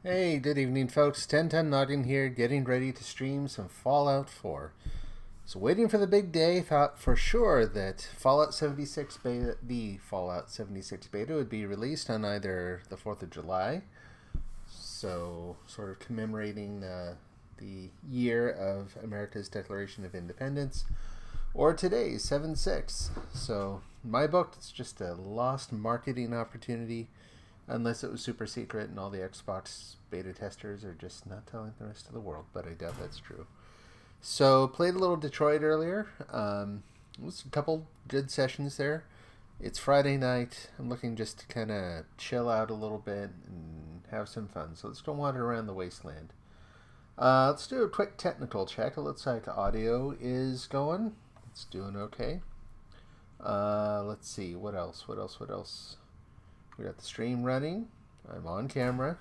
Hey, good evening, folks. 1010 Noggin here, getting ready to stream some Fallout 4. So, waiting for the big day, thought for sure that Fallout 76 beta, the Fallout 76 beta, would be released on either the 4th of July, so sort of commemorating the year of America's Declaration of Independence, or today, 7/6. So, in my book, it's just a lost marketing opportunity. Unless it was super secret and all the Xbox beta testers are just not telling the rest of the world, but I doubt that's true. So, played a little Detroit earlier. It was a couple good sessions there. It's Friday night. I'm looking just to kind of chill out a little bit and have some fun. So, let's go wander around the wasteland. Let's do a quick technical check. It looks like audio is going. It's doing okay. Let's see. What else? We got the stream running. I'm on camera.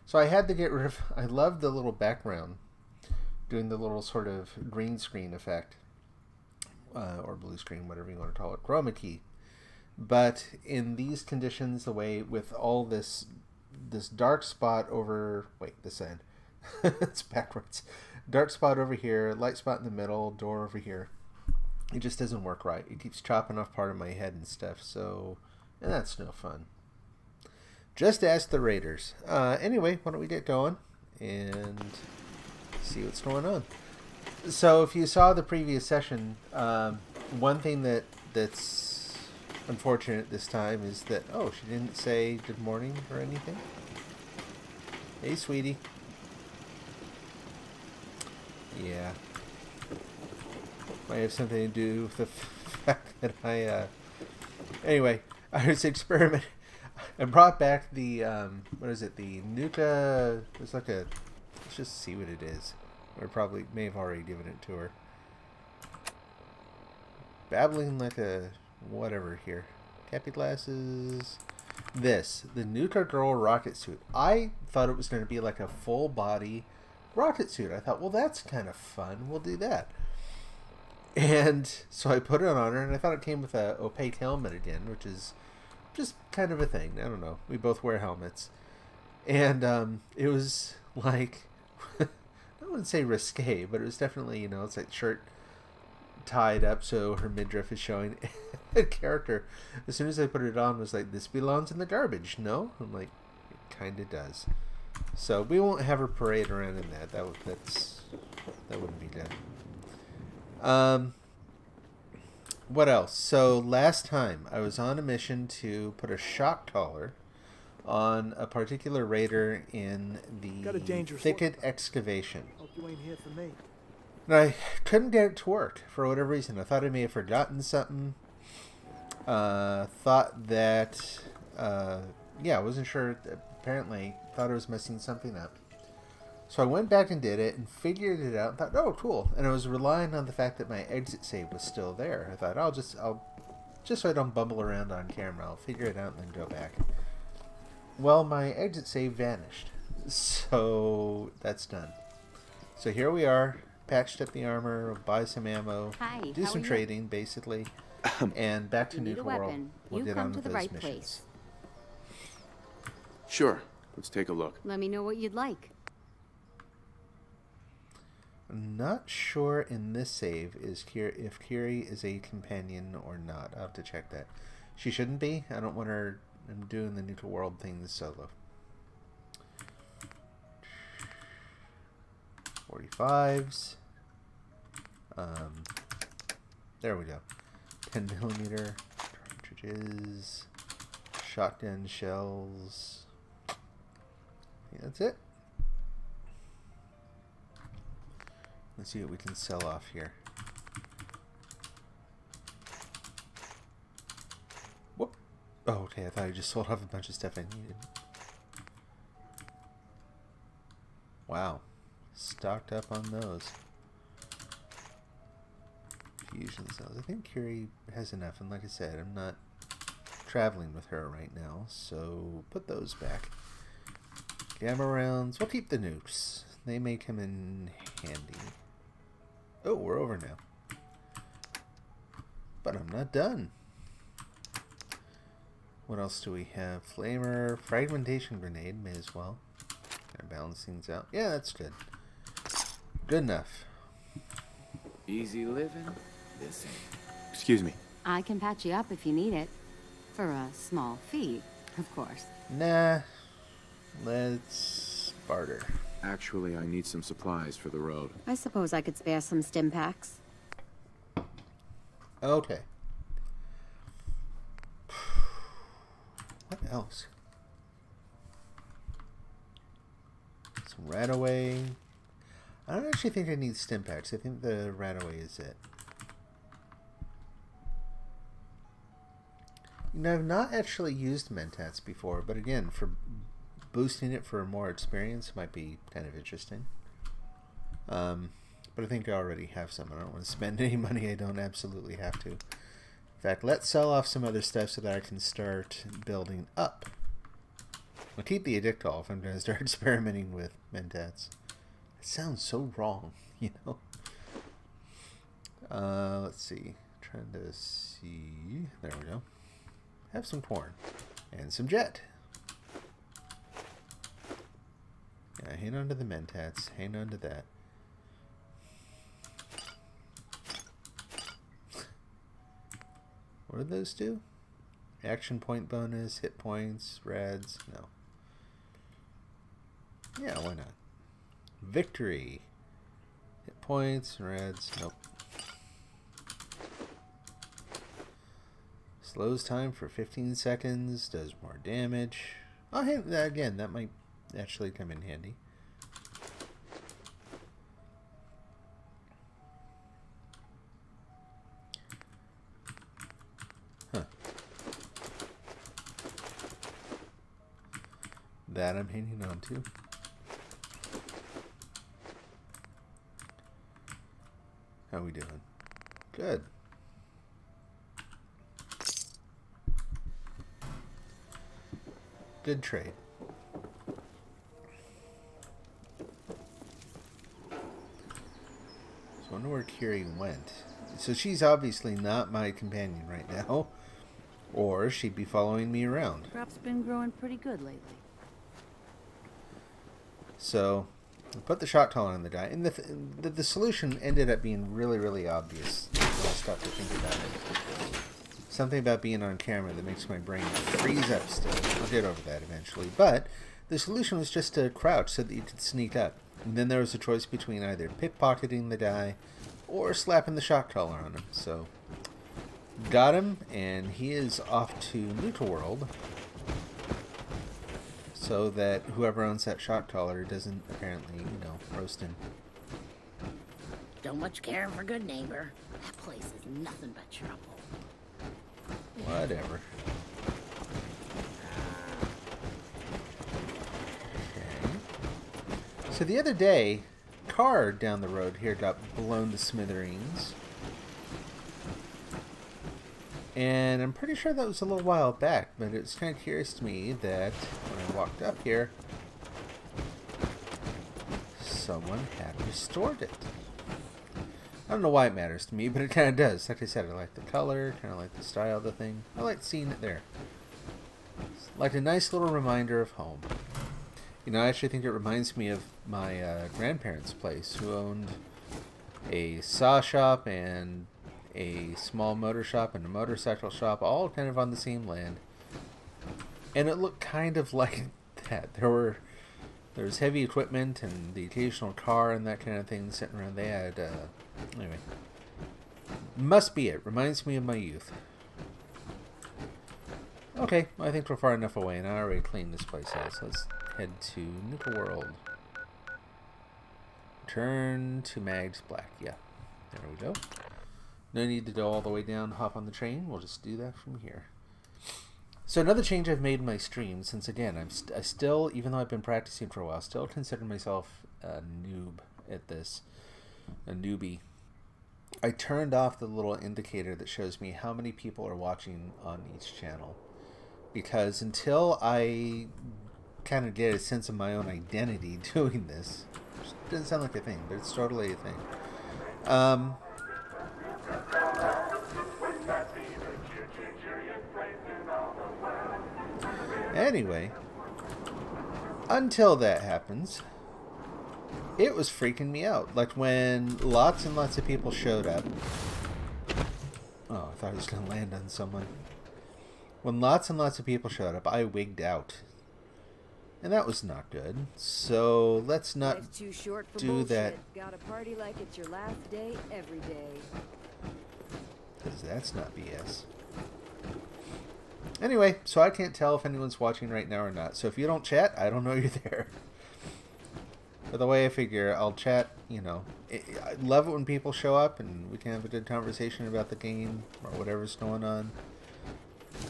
So I had to get rid of... I love the little background. Doing the little sort of green screen effect. Or blue screen, whatever you want to call it. Chroma key. But in these conditions, the way with all this dark spot over... Wait, this side. It's backwards. Dark spot over here. Light spot in the middle. Door over here. It just doesn't work right. It keeps chopping off part of my head and stuff. So... And that's no fun. Just ask the Raiders. Anyway, why don't we get going and see what's going on. So if you saw the previous session, one thing that's unfortunate this time is that, oh, she didn't say good morning or anything. Hey, sweetie. Yeah. Might have something to do with the fact that Anyway, I was experimenting. I brought back the, what is it, the Nuka, it's like a, let's just see what it is. I probably may have already given it to her. Babbling like a, whatever here. Cappy glasses. The Nuka Girl rocket suit. I thought it was going to be like a full body rocket suit. I thought, well, that's kind of fun. We'll do that. And so I put it on her, and I thought it came with a opaque helmet again, which is just kind of a thing. I don't know. We both wear helmets. And it was like, I wouldn't say risque, but it was definitely, you know, it's like shirt tied up so her midriff is showing. The character, as soon as I put it on, was like, this belongs in the garbage. No? I'm like, it kind of does. So we won't have her parade around in that. That wouldn't be good. What else? So last time I was on a mission to put a shock collar on a particular raider in the thicket excavation. Hope you ain't here for me. And I couldn't get it to work for whatever reason. I thought I may have forgotten something. Thought that, yeah, I wasn't sure. Apparently, thought I was messing something up. So I went back and did it and figured it out and thought, oh, cool. And I was relying on the fact that my exit save was still there. I thought, just so I don't bumble around on camera, I'll figure it out and then go back. Well, my exit save vanished. So that's done. So here we are, patched up the armor, buy some ammo, do some trading, basically, and back to Nuka World. We'll get on with those missions. Sure. Let's take a look. Let me know what you'd like. I'm not sure in this save if Kiri is a companion or not. I'll have to check that. She shouldn't be. I don't want her. I'm doing the Nuka World thing solo. 45s. There we go. 10mm cartridges. Shotgun shells. I think that's it. Let's see what we can sell off here. Whoop. Oh, okay. I thought I just sold off a bunch of stuff I needed. Wow. Stocked up on those. Fusion cells. I think Curie has enough. And like I said, I'm not traveling with her right now. So put those back. Gamma rounds. We'll keep the nukes. They may come in handy. Oh, we're over now. But I'm not done. What else do we have? Flamer, fragmentation grenade, may as well. Kind of balance things out. Yeah, that's good. Good enough. Easy living. This ain't. Excuse me. I can patch you up if you need it. For a small fee, of course. Nah. Let's barter. Actually, I need some supplies for the road. I suppose I could spare some stim packs. Okay. What else? Some Radaway. I don't actually think I need stim packs. I think the Radaway is it. You know, I've not actually used Mentats before, but again, for boosting it for more experience might be kind of interesting. But I think I already have some. I don't want to spend any money I don't absolutely have to. In fact, let's sell off some other stuff so that I can start building up. I'll keep the Addictol if I'm going to start experimenting with Mentats. It sounds so wrong, you know. Let's see. Trying to see. There we go. Have some corn. And some jet. Yeah, hang on to the Mentats. Hang on to that. What do those do? Action point bonus, hit points, rads. No. Yeah, why not? Victory. Hit points, rads. Nope. Slows time for 15 seconds. Does more damage. Oh, hey, again, that might actually come in handy. That I'm hanging on to. How are we doing? Good. Good trade. So I wonder where Kiri went. So she's obviously not my companion right now. Or she'd be following me around. Crop's been growing pretty good lately. So, I put the shot collar on the guy, and the solution ended up being really, really obvious when I stopped to think about it. Something about being on camera that makes my brain freeze up still. I'll get over that eventually. But the solution was just to crouch so that you could sneak up. And then there was a choice between either pickpocketing the guy or slapping the shot collar on him. So, got him, and he is off to Nuka World. So that whoever owns that shot collar doesn't apparently, you know, roast him. Don't much care for good neighbor. That place is nothing but trouble. Whatever. Okay. So the other day, car down the road here got blown to smithereens. And I'm pretty sure that was a little while back, but it's kind of curious to me that when I walked up here, someone had restored it. I don't know why it matters to me, but it kind of does. Like I said, I like the color, kind of like the style of the thing. I like seeing it there. It's like a nice little reminder of home. You know, I actually think it reminds me of my grandparents' place, who owned a saw shop and a small motor shop and a motorcycle shop, all kind of on the same land. And it looked kind of like that. There was heavy equipment and the occasional car and that kind of thing sitting around. They had, anyway. Must be it. Reminds me of my youth. Okay, I think we're far enough away, and I already cleaned this place out, so let's head to Nuka World. Turn to Mag's Black. Yeah, there we go. No need to go all the way down, hop on the train. We'll just do that from here. So another change I've made in my stream, since again, I still, even though I've been practicing for a while, still consider myself a noob at this, a newbie. I turned off the little indicator that shows me how many people are watching on each channel. Because until I kind of get a sense of my own identity doing this, which doesn't sound like a thing, but it's totally a thing. Anyway, Until that happens, it was freaking me out. Like when lots and lots of people showed up. Oh, I thought I was going to land on someone. When lots and lots of people showed up, I wigged out. And that was not good. So let's not Life's too short for do bullshit. that. Gotta party like it's your last day every day. Because that's not BS. Anyway, so I can't tell if anyone's watching right now or not. So if you don't chat, I don't know you're there. But the way I figure, I'll chat, you know. I love it when people show up and we can have a good conversation about the game or whatever's going on.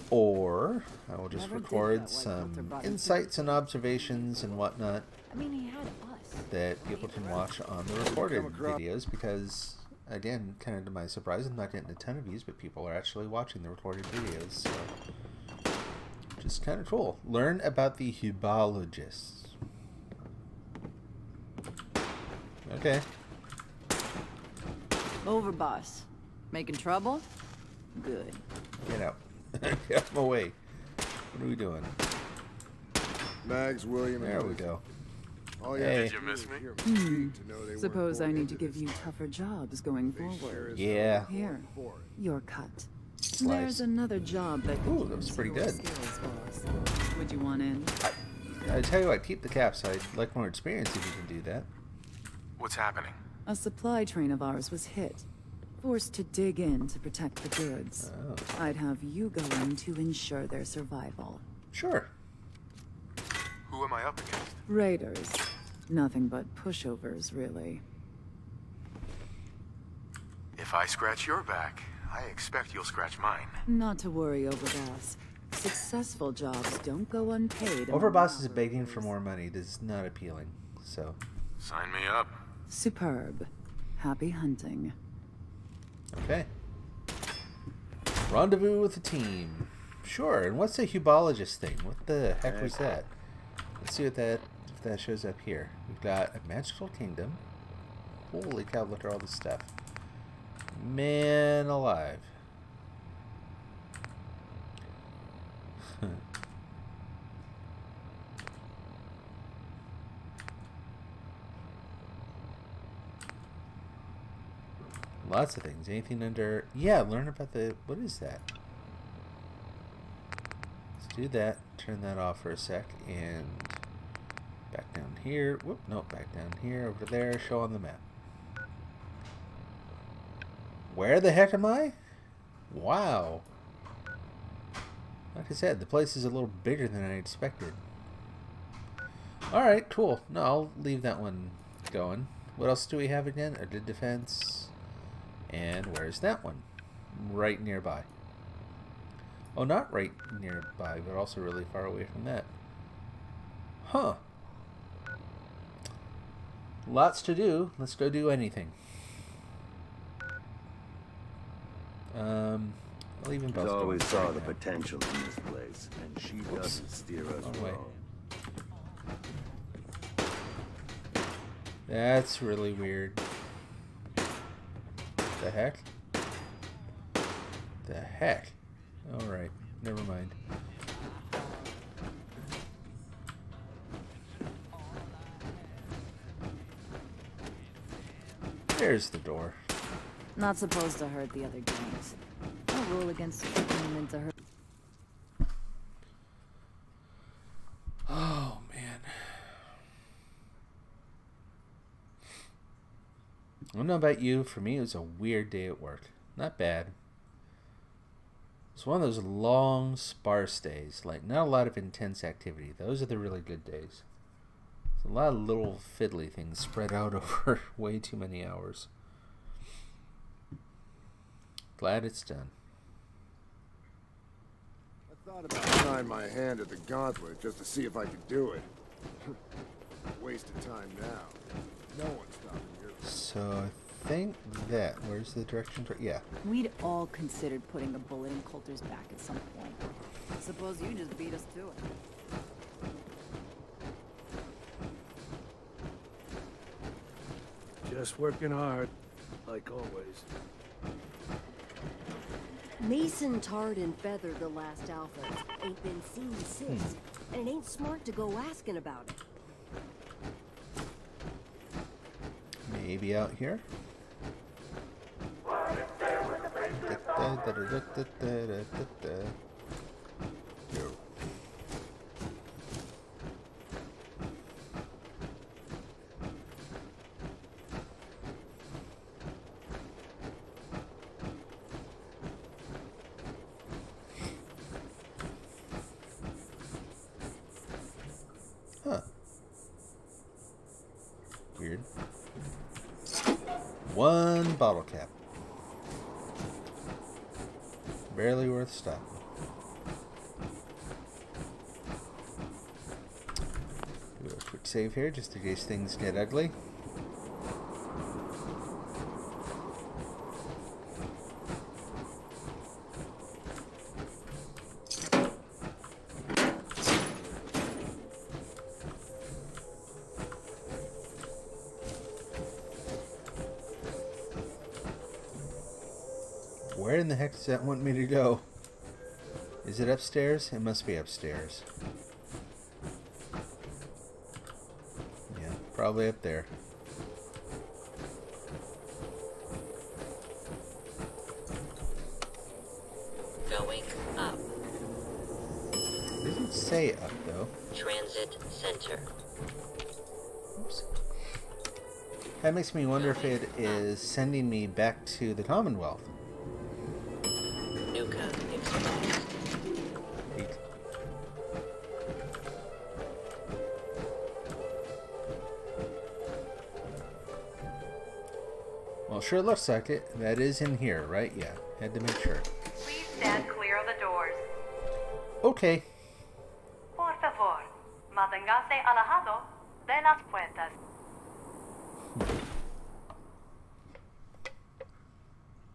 Or I will just record some insights and observations and whatnot I mean, he had us. that people can watch on the recorded videos because, again, kind of to my surprise, I'm not getting a ton of views, but people are actually watching the recorded videos. So, just kind of cool. Learn about the hubologists. Okay. Over, boss. Making trouble? Good. Get out. Get out of my way. What are we doing? Mags, William, and There we go. Oh yeah. Hey. Did you miss me? Suppose I need to give you tougher jobs going forward. Yeah. Here, your cut. Slice. There's another job that Ooh, that was pretty your good. skills, boss. Would you want in? I tell you what, keep the caps. I'd like more experience if you can do that. What's happening? A supply train of ours was hit. Forced to dig in to protect the goods. Oh. I'd have you go in to ensure their survival. Sure. Who am I up against? Raiders. Nothing but pushovers, really. If I scratch your back, I expect you'll scratch mine. Not to worry, Overboss. Successful jobs don't go unpaid. among Overboss is begging operators. for more money. This is not appealing. So, Sign me up. Superb. Happy hunting. okay. Rendezvous with the team. Sure. And what's the hubologist thing? What the heck was that? Let's see what that if that shows up here. We've got a magical kingdom. Holy cow! Look at all this stuff. Man alive. Lots of things. Anything under... Yeah, learn about the... What is that? Let's do that. Turn that off for a sec. And back down here. Whoop, no, back down here. Over there. Show on the map. Where the heck am I? Wow. Like I said, the place is a little bigger than I expected. Alright, cool. No, I'll leave that one going. What else do we have again? A good defense... And where's that one? Right nearby. Oh, not right nearby, but also really far away from that. Huh. Lots to do. Let's go do anything. I'll even She's always saw the potential in this place, and she doesn't steer us Wrong way. wrong. That's really weird. The heck? The heck? Alright, never mind. There's the door. Not supposed to hurt the other gangs. No rule against taking them into hurt. Oh, man. I don't know about you. For me, it was a weird day at work. Not bad. It's one of those long, sparse days. Like, not a lot of intense activity. Those are the really good days. It's a lot of little fiddly things spread out over way too many hours. Glad it's done. I thought about trying my hand at the gauntlet just to see if I could do it. Waste of time now. No one's stopping you. So I think that... Where's the direction? Yeah. We'd all considered putting a bullet in Coulter's back at some point. Suppose you just beat us to it. Just working hard, like always. Mason tarred and feathered the last alpha. Ain't been seen since. And it ain't smart to go asking about it. Maybe out here. Huh. Weird. One bottle cap. Barely worth stopping. Do a quick save here just in case things get ugly. Where in the heck does that want me to go? Is it upstairs? It must be upstairs. Yeah, probably up there. Going up. It doesn't say up though. Transit center. Oops. That makes me wonder if it is sending me back to the Commonwealth. Nuka exposed. Eight. Well, sure looks like it. That is in here, right? Yeah, had to make sure. Please stand clear of the doors. Okay. Por favor, manténgase alejado de las puertas.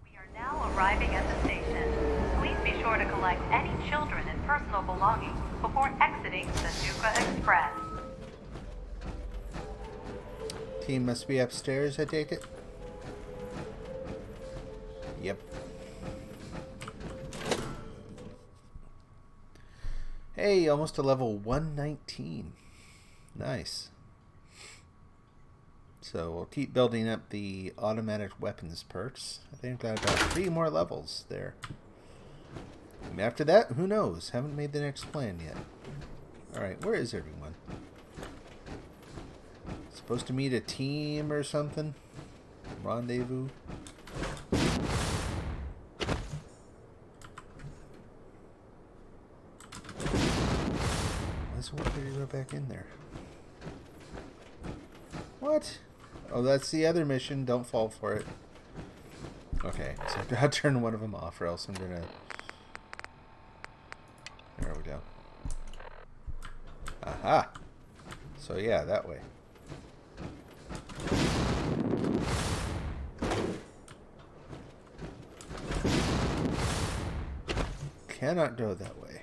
We are now arriving at the station. Please be sure to collect any children and personal belongings before exiting the Nuka Express. Team must be upstairs, I take it? Yep. Hey, almost to level 119. Nice. So we'll keep building up the automatic weapons perks. I think I've got about 3 more levels there. And after that, who knows? Haven't made the next plan yet. Alright, where is everyone? Supposed to meet a team or something? Rendezvous? Let's wait for you to go back in there. What? Oh, that's the other mission. Don't fall for it. Okay, so I've got to turn one of them off or else I'm gonna... There we go. Aha! So yeah, that way. Cannot go that way.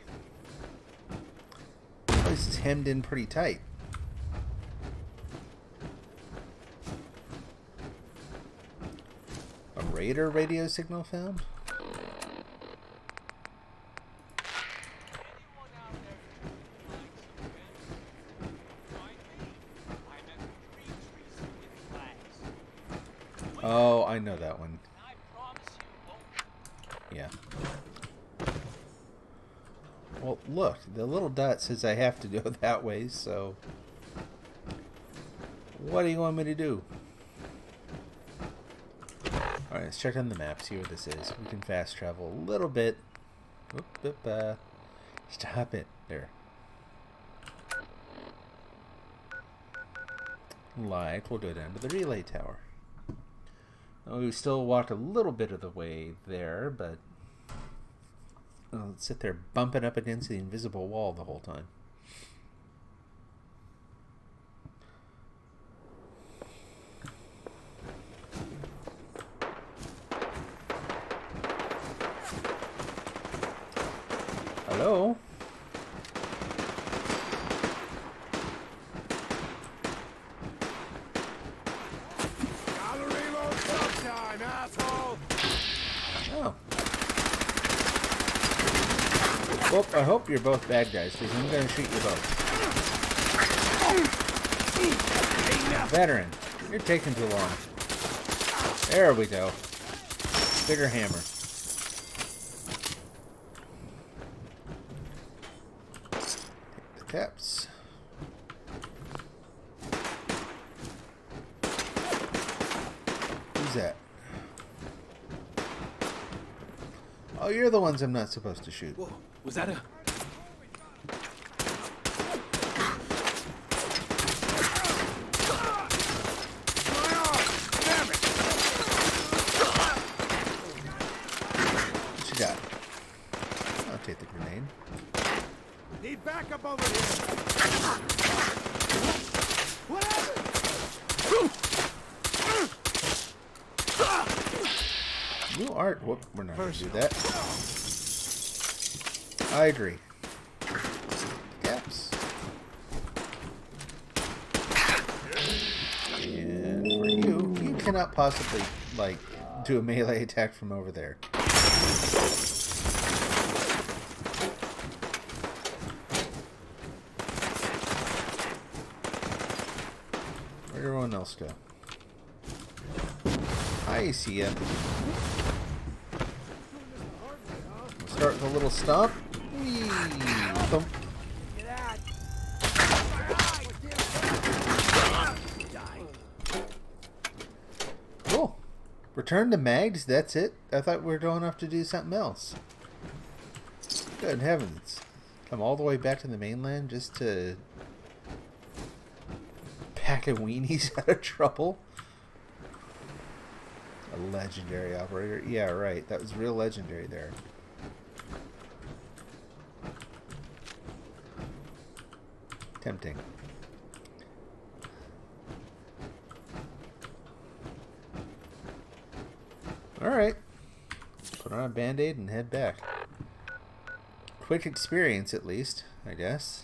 This place is hemmed in pretty tight. A radar radio signal found? Oh, I know that one. Yeah. Well, look, the little dot says I have to go that way, so... What do you want me to do? Alright, let's check on the map, see what this is. We can fast travel a little bit. Oop, stop it. There. Like, we'll go down to the relay tower. We still walked a little bit of the way there, but I'll sit there bumping up against the invisible wall the whole time. Hello? Oh. Well, I hope you're both bad guys, because I'm going to shoot you both. Veteran, you're taking too long. There we go. Bigger hammer. Take the caps. Who's that? Oh, you're the ones I'm not supposed to shoot. Whoa, was that a... What you got? I'll take the grenade. Need backup over here. What happened? New art. Whoop, we're not going to do that. I agree. Caps. And for you, you cannot possibly, like, do a melee attack from over there. Where'd everyone else go? I see ya. We'll start with a little stomp. Whee! Thump. Cool. Return to Mags, that's it? I thought we were going off to do something else. Good heavens. Come all the way back to the mainland just to pack of weenies out of trouble? A legendary operator. Yeah, right. That was real legendary there. Tempting. Alright. Put on a band-aid and head back. Quick experience, at least, I guess.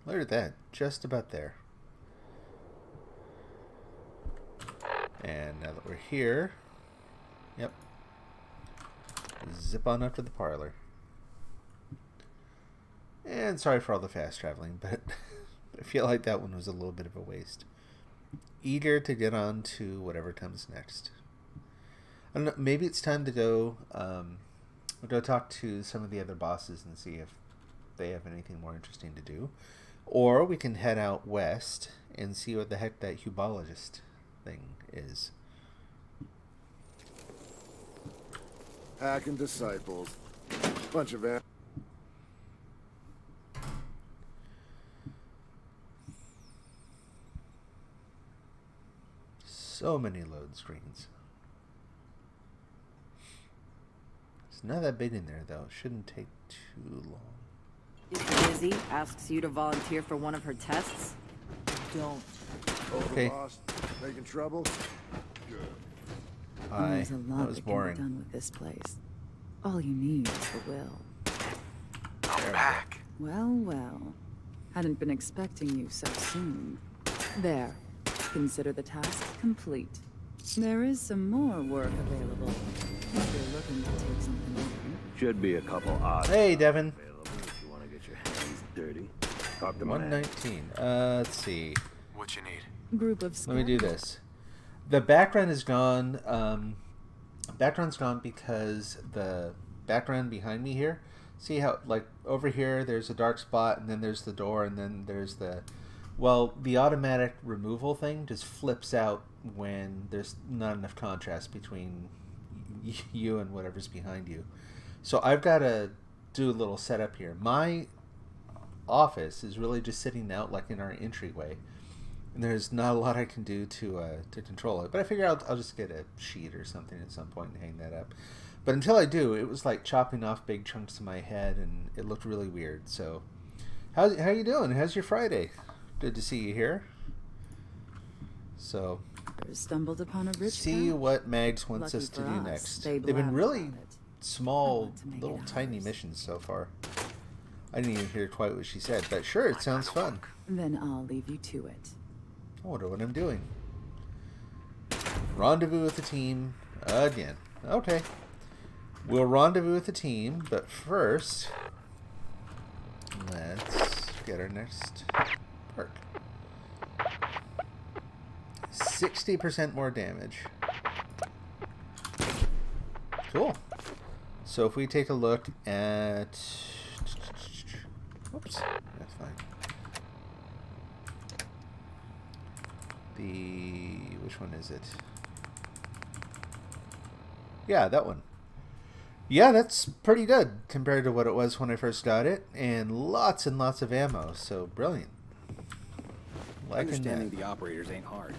Look at that. Just about there. And now that we're here, yep, zip on up to the parlor. And sorry for all the fast traveling, but I feel like that one was a little bit of a waste. Eager to get on to whatever comes next. I don't know, maybe it's time to go talk to some of the other bosses and see if they have anything more interesting to do. Or we can head out west and see what the heck that hubologist thing is. Hacking disciples. Bunch of So many load screens. It's not that big in there though. It shouldn't take too long. If Lizzie asks you to volunteer for one of her tests, don't. Okay. Boss, making trouble? Good. There's a that lot was that can boring. be done with this place. All you need is the will. I'm back. Well, well. Hadn't been expecting you so soon. There. Consider the task complete. There is some more work available. If you're looking to take something on. Should be a couple odds. Hey, Devin. Available if you want to get your hands dirty. Talk to my man. 119. Let's see. What you need? Group of Let me do this. The background is gone. Background's gone because the background behind me here. See how, like, over here there's a dark spot, and then there's the door, and then there's the... Well, the automatic removal thing just flips out when there's not enough contrast between you and whatever's behind you. So I've got to do a little setup here. My office is really just sitting out like in our entryway, and there's not a lot I can do to control it. But I figure I'll just get a sheet or something at some point and hang that up. But until I do, it was like chopping off big chunks of my head, and it looked really weird. So, how you doing? How's your Friday? Good to see you here. So, stumbled upon a rich see pouch. what Mags wants Lucky us to for do us, next. they They've been blabbed really about it. small, to make little it tiny ours. missions so far. I didn't even hear quite what she said, but sure, it sounds fun. Then I'll leave you to it. I wonder what I'm doing. Rendezvous with the team again. Okay. We'll rendezvous with the team, but first, let's get our next perk. 60% more damage. Cool. So if we take a look at... Oops, that's fine. Which one is it? Yeah, that one. Yeah, that's pretty good compared to what it was when I first got it. And lots of ammo, so brilliant. Understanding the operators ain't hard.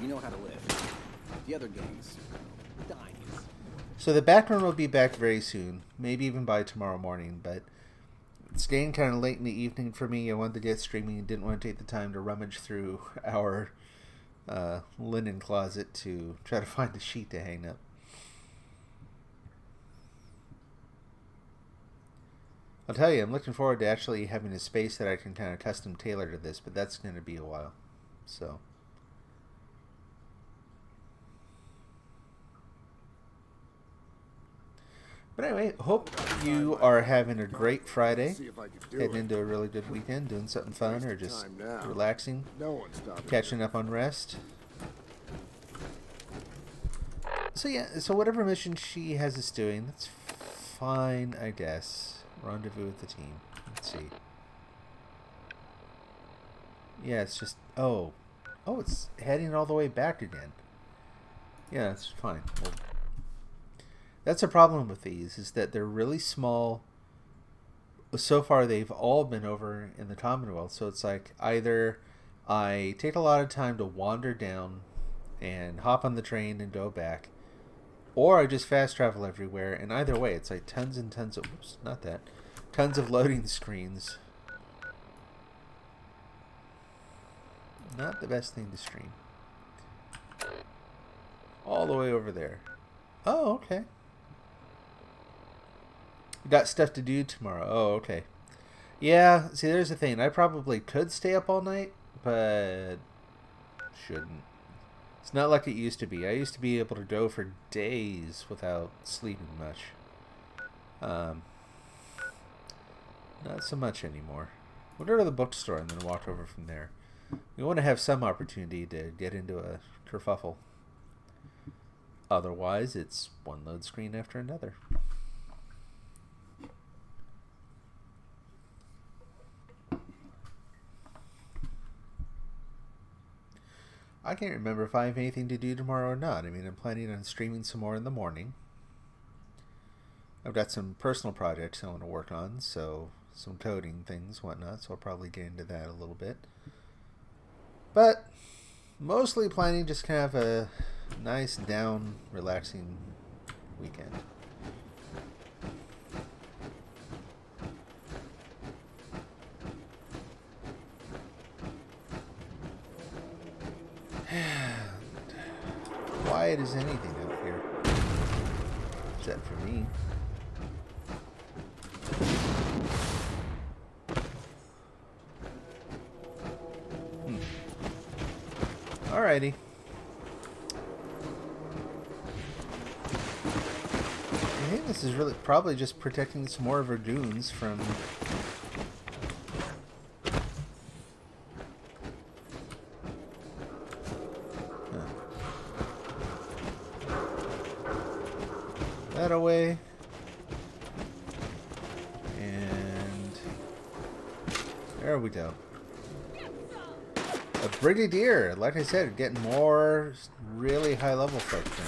We know how to live. The other gangs, dying. So the background will be back very soon, maybe even by tomorrow morning, but it's getting kind of late in the evening for me. I wanted to get streaming and didn't want to take the time to rummage through our linen closet to try to find a sheet to hang up. I'll tell you, I'm looking forward to actually having a space that I can kind of custom tailor to this, but that's going to be a while. So, but anyway, hope you are having a great Friday, heading into a really good weekend, doing something fun or just relaxing, catching up on rest. So yeah, so whatever mission she has us doing, that's fine, I guess. Rendezvous with the team. Let's see. Yeah, it's just... Oh, it's heading all the way back again. Yeah, it's fine. Well, that's a problem with these, is that they're really small. So far, they've all been over in the Commonwealth, so it's like either I take a lot of time to wander down and hop on the train and go back, or I just fast travel everywhere, and either way, it's like tons and tons of... Oops, not that. Tons of loading screens. Not the best thing to stream. All the way over there. Oh, okay. Got stuff to do tomorrow. Oh, okay. Yeah, see, there's the thing. I probably could stay up all night, but shouldn't. It's not like it used to be. I used to be able to go for days without sleeping much. Not so much anymore. We'll go to the bookstore and then walk over from there. We want to have some opportunity to get into a kerfuffle. Otherwise, it's one load screen after another. I can't remember if I have anything to do tomorrow or not. I mean, I'm planning on streaming some more in the morning. I've got some personal projects I want to work on, so some coding things, whatnot, so I'll probably get into that a little bit. But mostly planning just kind of a nice, down, relaxing weekend. Quiet as anything out here, except for me. Alrighty. I think this is really probably just protecting some more of our goons from... that away. And there we go. A brigadier, like I said, getting more really high level folk now.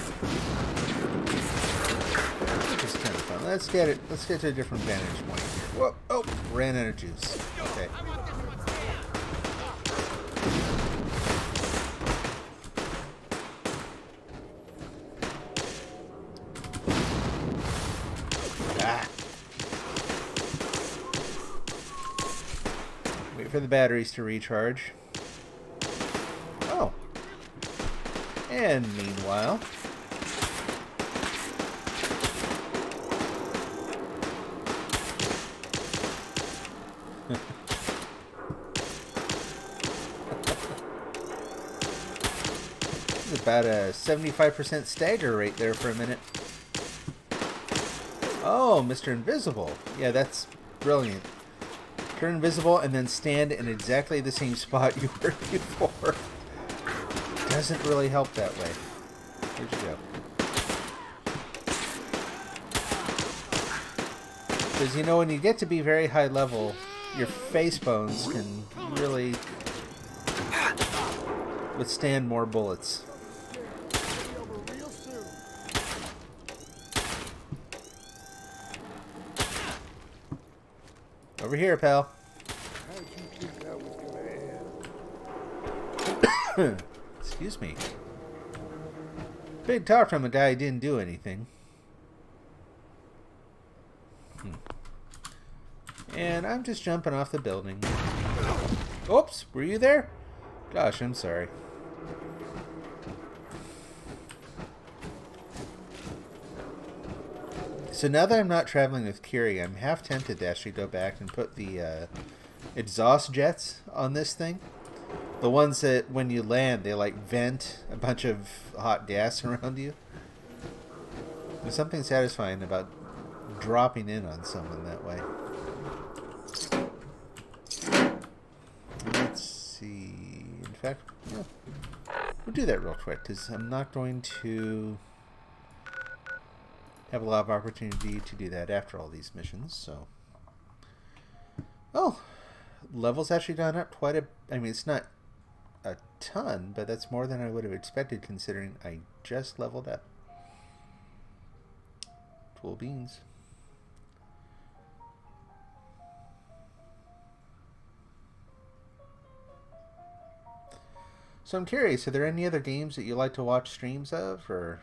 Which is kind of fun. Let's get to a different vantage point here. Whoa, oh, ran out of juice. Okay. Wait for the batteries to recharge. Oh. And meanwhile... It's about a 75% stagger rate there for a minute. Oh, Mr. Invisible. Yeah, that's brilliant. Turn invisible and then stand in exactly the same spot you were before. Doesn't really help that way. Where'd you go? Because, you know, when you get to be very high level, your face bones can really withstand more bullets. Over here, pal. Excuse me. Big talk from a guy who didn't do anything. And I'm just jumping off the building. Oops, were you there? Gosh, I'm sorry. So now that I'm not traveling with Kiri, I'm half tempted to actually go back and put the exhaust jets on this thing. The ones that when you land, they like vent a bunch of hot gas around you. There's something satisfying about dropping in on someone that way. Let's see. In fact, yeah, we'll do that real quick because I'm not going to have a lot of opportunity to do that after all these missions. So, oh, level's actually gone up quite a. I mean, it's not a ton, but that's more than I would have expected considering I just leveled up. Cool beans. So I'm curious, are there any other games that you like to watch streams of? Or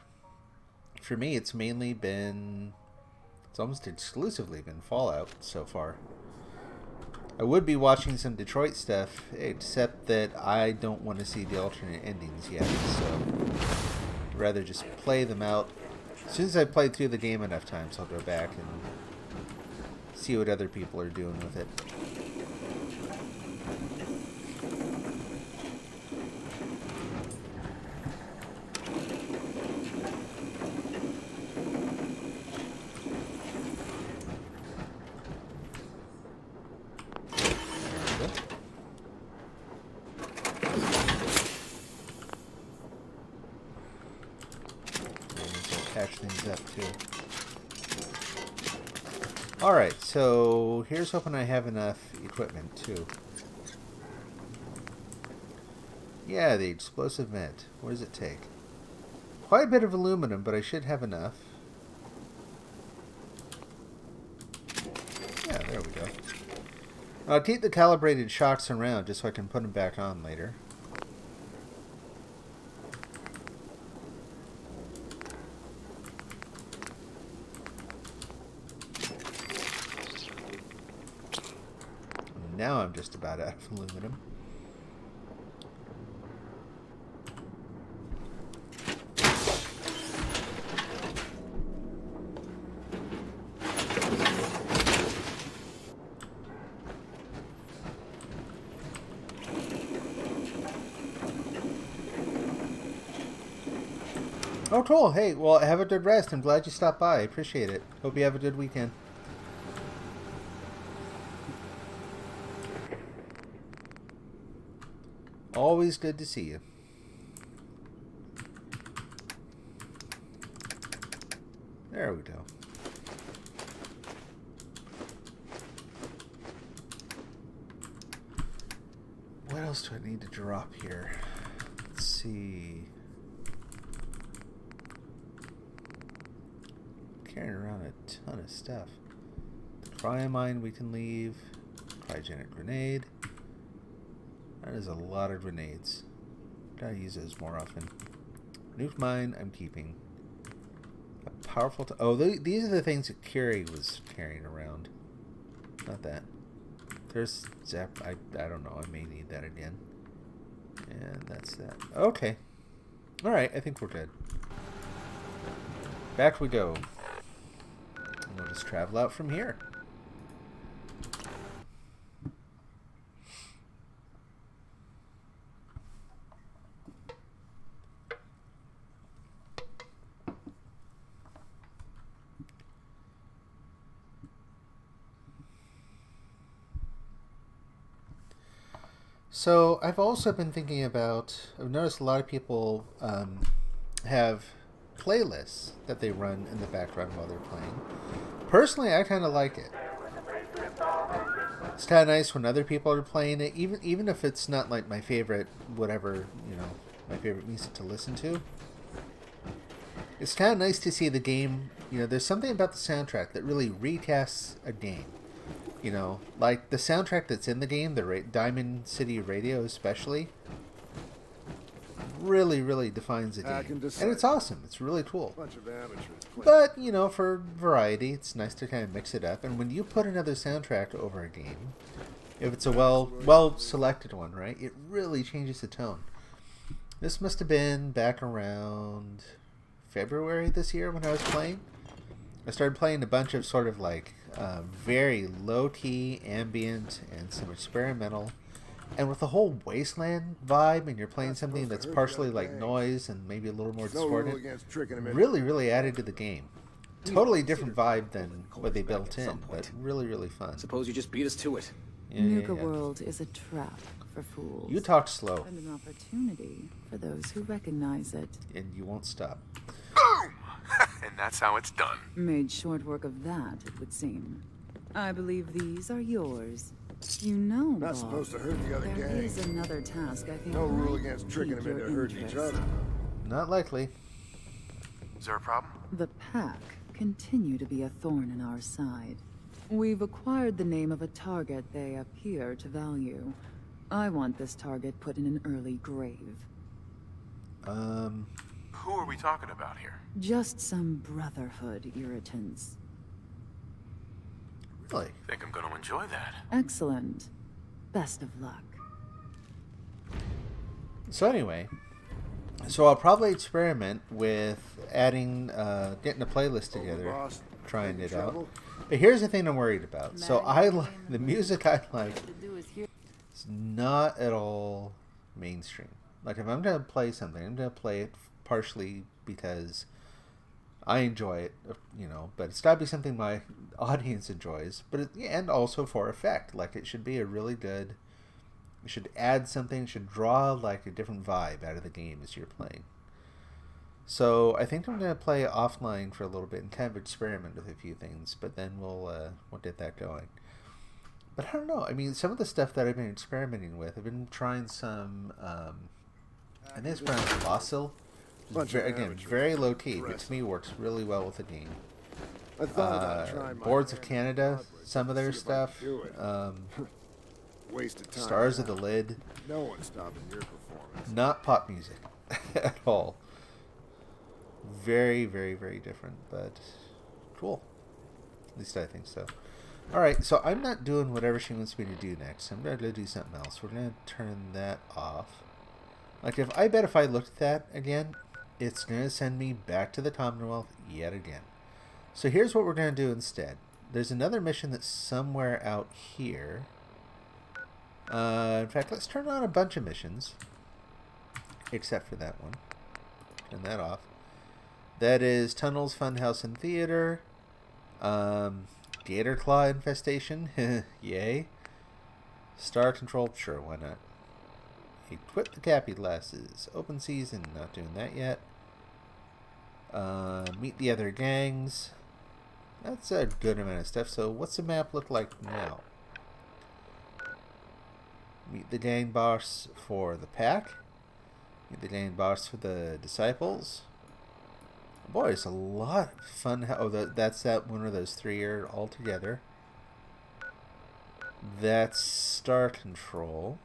for me, it's mainly been, it's almost exclusively been Fallout so far. I would be watching some Detroit stuff, except that I don't want to see the alternate endings yet, so I'd rather just play them out. As soon as I've played through the game enough times, I'll go back and see what other people are doing with it. Alright, so here's hoping I have enough equipment too. Yeah, the explosive vent. What does it take? Quite a bit of aluminum, but I should have enough. Yeah, there we go. I'll keep the calibrated shocks around just so I can put them back on later. Now I'm just about out of aluminum. Oh, cool. Hey, well, have a good rest. I'm glad you stopped by. I appreciate it. Hope you have a good weekend. Always good to see you. There we go. What else do I need to drop here? Let's see. Carrying around a ton of stuff. The cryomine we can leave. Cryogenic grenade. That is a lot of grenades. Gotta use those more often. Nuke mine, I'm keeping. A powerful. Oh, these are the things that Curie was carrying around. Not that. There's Zap. I don't know. I may need that again. And that's that. Okay. All right. I think we're good. Back we go. And we'll just travel out from here. So I've also been thinking about, I've noticed a lot of people have playlists that they run in the background while they're playing. Personally, I kind of like it. It's kind of nice when other people are playing it, even if it's not like my favorite, whatever, you know, my favorite music to listen to. It's kind of nice to see the game, you know, there's something about the soundtrack that really recasts a game. You know, like the soundtrack that's in the game, the Diamond City Radio especially, really, really defines the game. And it's awesome. It's really cool. But, you know, for variety, it's nice to kind of mix it up. And when you put another soundtrack over a game, if it's a well-selected one, right, it really changes the tone. This must have been back around February this year when I was playing. I started playing a bunch of sort of like very low-key, ambient, and some experimental. And with the whole wasteland vibe, and you're playing something that's partially like noise and maybe a little more discordant, really, really added to the game. Totally different vibe than what they built in, but really, really fun. Suppose you just beat us to it. Yeah, Nuka World is a trap for fools. You talk slow. And an opportunity for those who recognize it. And you won't stop. Boom! And that's how it's done. Made short work of that, it would seem. I believe these are yours. You know, Not Bob, supposed to hurt the other gang. there is another task I think No rule might against tricking pique them into your hurting each interest. other. Not likely. Is there a problem? The pack continue to be a thorn in our side. We've acquired the name of a target they appear to value. I want this target put in an early grave. Who are we talking about here? Just some Brotherhood irritants. Really? Think I'm going to enjoy that. Excellent. Best of luck. So anyway, so I'll probably experiment with adding, getting a playlist together, trying it out. But here's the thing I'm worried about. So the music I like is not at all mainstream. Like if I'm going to play something, I'm going to play it partially because I enjoy it, you know, but it's got to be something my audience enjoys, and also for effect. Like it should be a really good, it should add something, it should draw like a different vibe out of the game as you're playing. So I think I'm going to play offline for a little bit and kind of experiment with a few things, but then we'll get that going. But I don't know, I mean, some of the stuff that I've been experimenting with, I've been trying some, I think it's pronounced Fossil. Again, very low key, but to me works really well with the game. Boards of Canada, some of their stuff. Stars of the Lid. No one's stopping your performance. Not pop music at all. Very, very, very different, but cool. At least I think so. Alright, so I'm not doing whatever she wants me to do next. I'm going to do something else. We're going to turn that off. Like, I bet if I looked at that again, it's going to send me back to the Commonwealth yet again. So here's what we're going to do instead. There's another mission that's somewhere out here. In fact, let's turn on a bunch of missions. Except for that one. Turn that off. That is Tunnels, Funhouse, and Theater. Gator Claw Infestation. Yay. Star Control. Sure, why not? Equip the Cappy Glasses. Open Season. Not doing that yet. Meet the other gangs. That's a good amount of stuff. So what's the map look like now? Meet the gang boss for the pack. Meet the gang boss for the disciples. Boy, it's a lot of fun. Oh, that's that one of those three are all together. That's Star Control.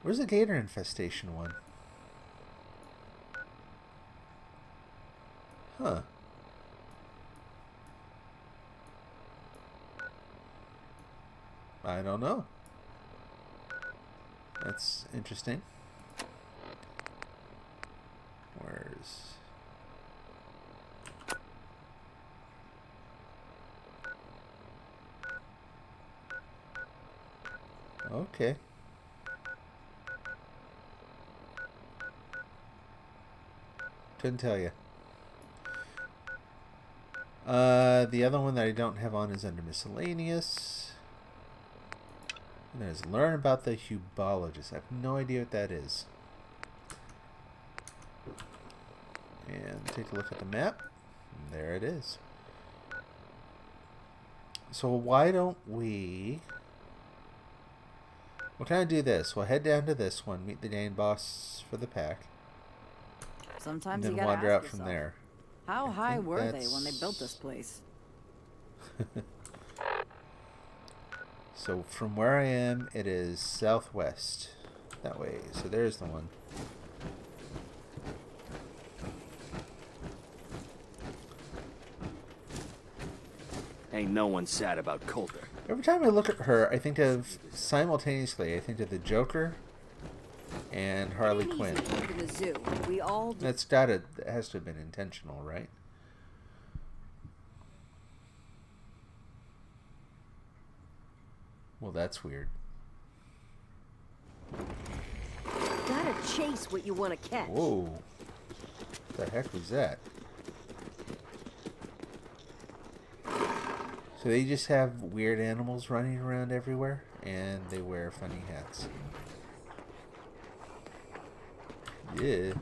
Where's the Gator Infestation one? Huh. I don't know. That's interesting. Where's... Okay. Couldn't tell you. The other one that I don't have on is under miscellaneous. And there's learn about the hubologist. I have no idea what that is. And take a look at the map. And there it is. So why don't we... We'll kind of do this. We'll head down to this one, meet the Dane boss for the pack. Sometimes and you then gotta wander ask out yourself, from there. How high were they when they built this place? So from where I am, it is southwest. That way. So there's the one. Ain't no one sad about Coulter. Every time I look at her, I think of simultaneously. I think of the Joker and Harley Quinn. To the zoo. We all do. That's gotta. That has to have been intentional, right? Well, that's weird. Gotta chase what you want to catch. Whoa! What the heck was that? So they just have weird animals running around everywhere, and they wear funny hats. Yeah.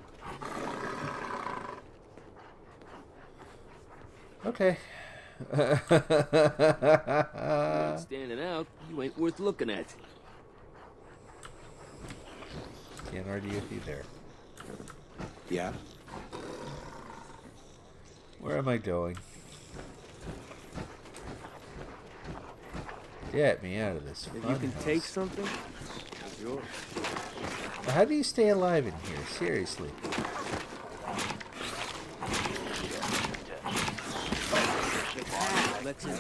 Okay. You ain't standing out. You ain't worth looking at. Can't argue with you there. Yeah? Where am I going? Get me out of this. If you can take something, it's yours. How do you stay alive in here? Seriously. Let's it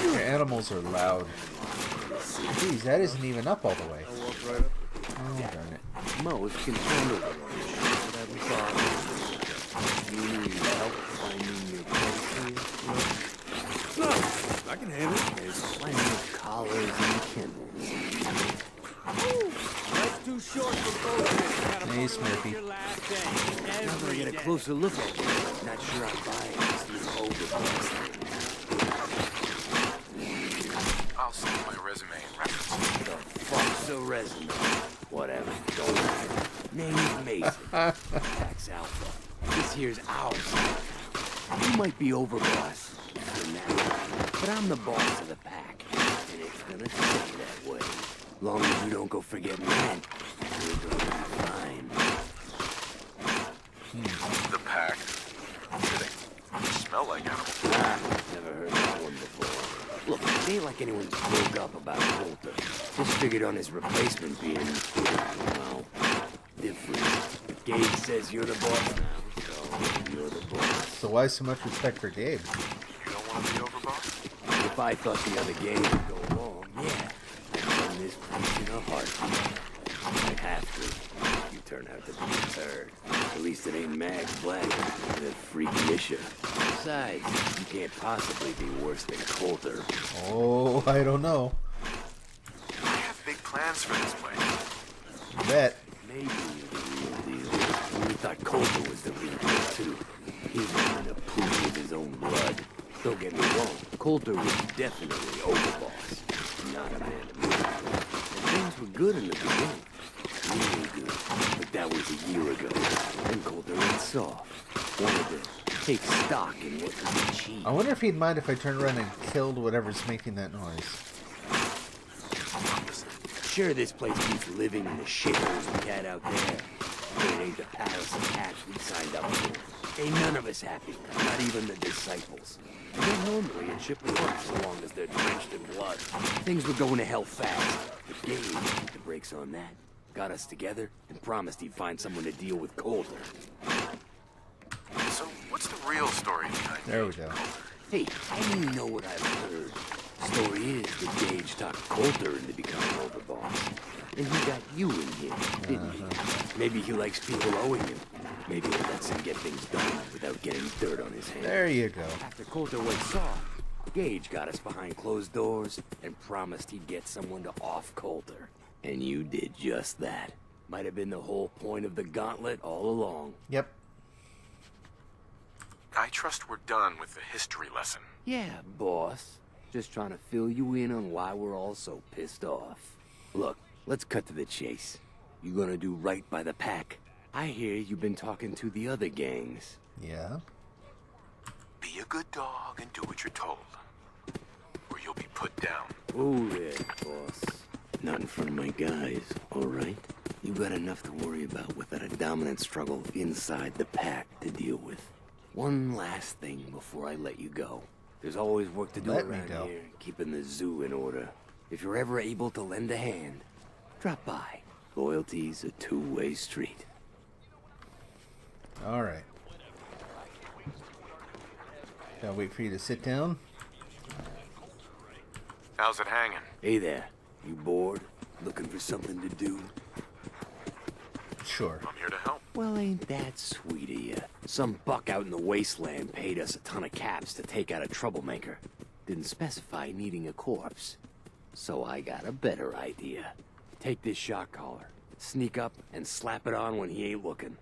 Your animals are loud. Jeez, that isn't even up all the way. Oh, darn it. Most can handle the You need help finding your place here? No, I can handle it. There's plenty of collars and kennels. That's too short for both. Hey, Smurfy. Now that I get a closer look at you, not sure I'm buying this new overboss. I'll send you my resume and references. The fuck's a resume? Whatever, don't matter. Name's Mason. Tax Alpha. This here's ours. You might be overboss for now, but I'm the boss of the pack, and it's gonna stay that way. Long as you don't go forgetting that, you're gonna be fine. The pack. They smell like animals. Never heard that one before. Look, it ain't like anyone broke up about Coulter. Just figured on his replacement being, well, different. Gage says you're the boss now, so you're the boss. So why so much respect for Gabe? You don't want to be overboss? If I thought the other game would go wrong, yeah, I'd run this place in a heartbeat. I have to. You turn out to be a turd. At least it ain't Mag Black, the freak Misha. Besides, you can't possibly be worse than Coulter. Oh, I don't know. I have big plans for this place. You bet. Maybe you're the real deal. We thought Coulter was the real deal, too. He's running a pool with his own blood. Don't get me wrong, Coulter was definitely overboss. Not a man of mystery. And things were good in the beginning. Really good. But that was a year ago. And Coulter went soft. Wanted to take stock in what was achieved. I wonder if he'd mind if I turned around and killed whatever's making that noise. Sure, this place keeps living in the shitholes we had out there. But it ain't the palace of cats we signed up for. Ain't none of us happy, not even the disciples. They're normally in ship with us, so long as they're drenched in blood. Things were going to hell fast. But Gage put the brakes on that, got us together, and promised he'd find someone to deal with Coulter. So, what's the real story behind There we go. Hey, I only know what I've heard. Story is that Gage talked Coulter into becoming overboss. And he got you in here, didn't he? Maybe he likes people owing him. Maybe it lets him get things done without getting dirt on his hands. There you go. After Coulter went soft, Gage got us behind closed doors and promised he'd get someone to off Coulter. And you did just that. Might have been the whole point of the gauntlet all along. Yep. I trust we're done with the history lesson. Yeah, boss. Just trying to fill you in on why we're all so pissed off. Look, let's cut to the chase. You gonna do right by the pack? I hear you've been talking to the other gangs. Yeah. Be a good dog and do what you're told, or you'll be put down. Oh, there, boss. Nothing from my guys, all right? You got enough to worry about without a dominant struggle inside the pack to deal with. One last thing before I let you go. There's always work to do around here, keeping the zoo in order. If you're ever able to lend a hand, drop by. Loyalty's a two-way street. All right. Gotta wait for you to sit down. How's it hanging? Hey there. You bored? Looking for something to do? Sure. I'm here to help. Well, ain't that sweet of you? Some buck out in the wasteland paid us a ton of caps to take out a troublemaker. Didn't specify needing a corpse. So I got a better idea. Take this shock collar, sneak up, and slap it on when he ain't looking.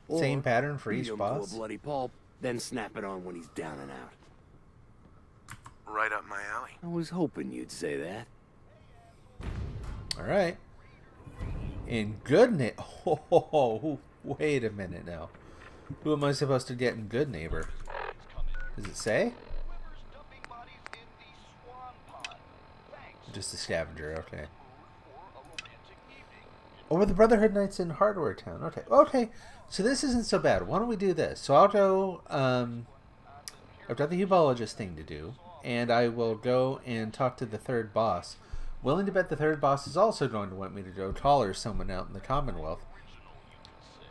Or Same pattern for each beat him boss? to a bloody pulp, then snap it on when he's down and out. Right up my alley. I was hoping you'd say that. All right. In good neighbor. Oh, wait a minute now. Who am I supposed to get in good neighbor? Does it say? Just a scavenger. Okay. Oh, we're the Brotherhood Knights in Hardware Town. Okay. Okay. So this isn't so bad. Why don't we do this? So I'll go. I've got the Hubologist thing to do, and I will go and talk to the third boss. Willing to bet the third boss is also going to want me to go collar someone out in the Commonwealth.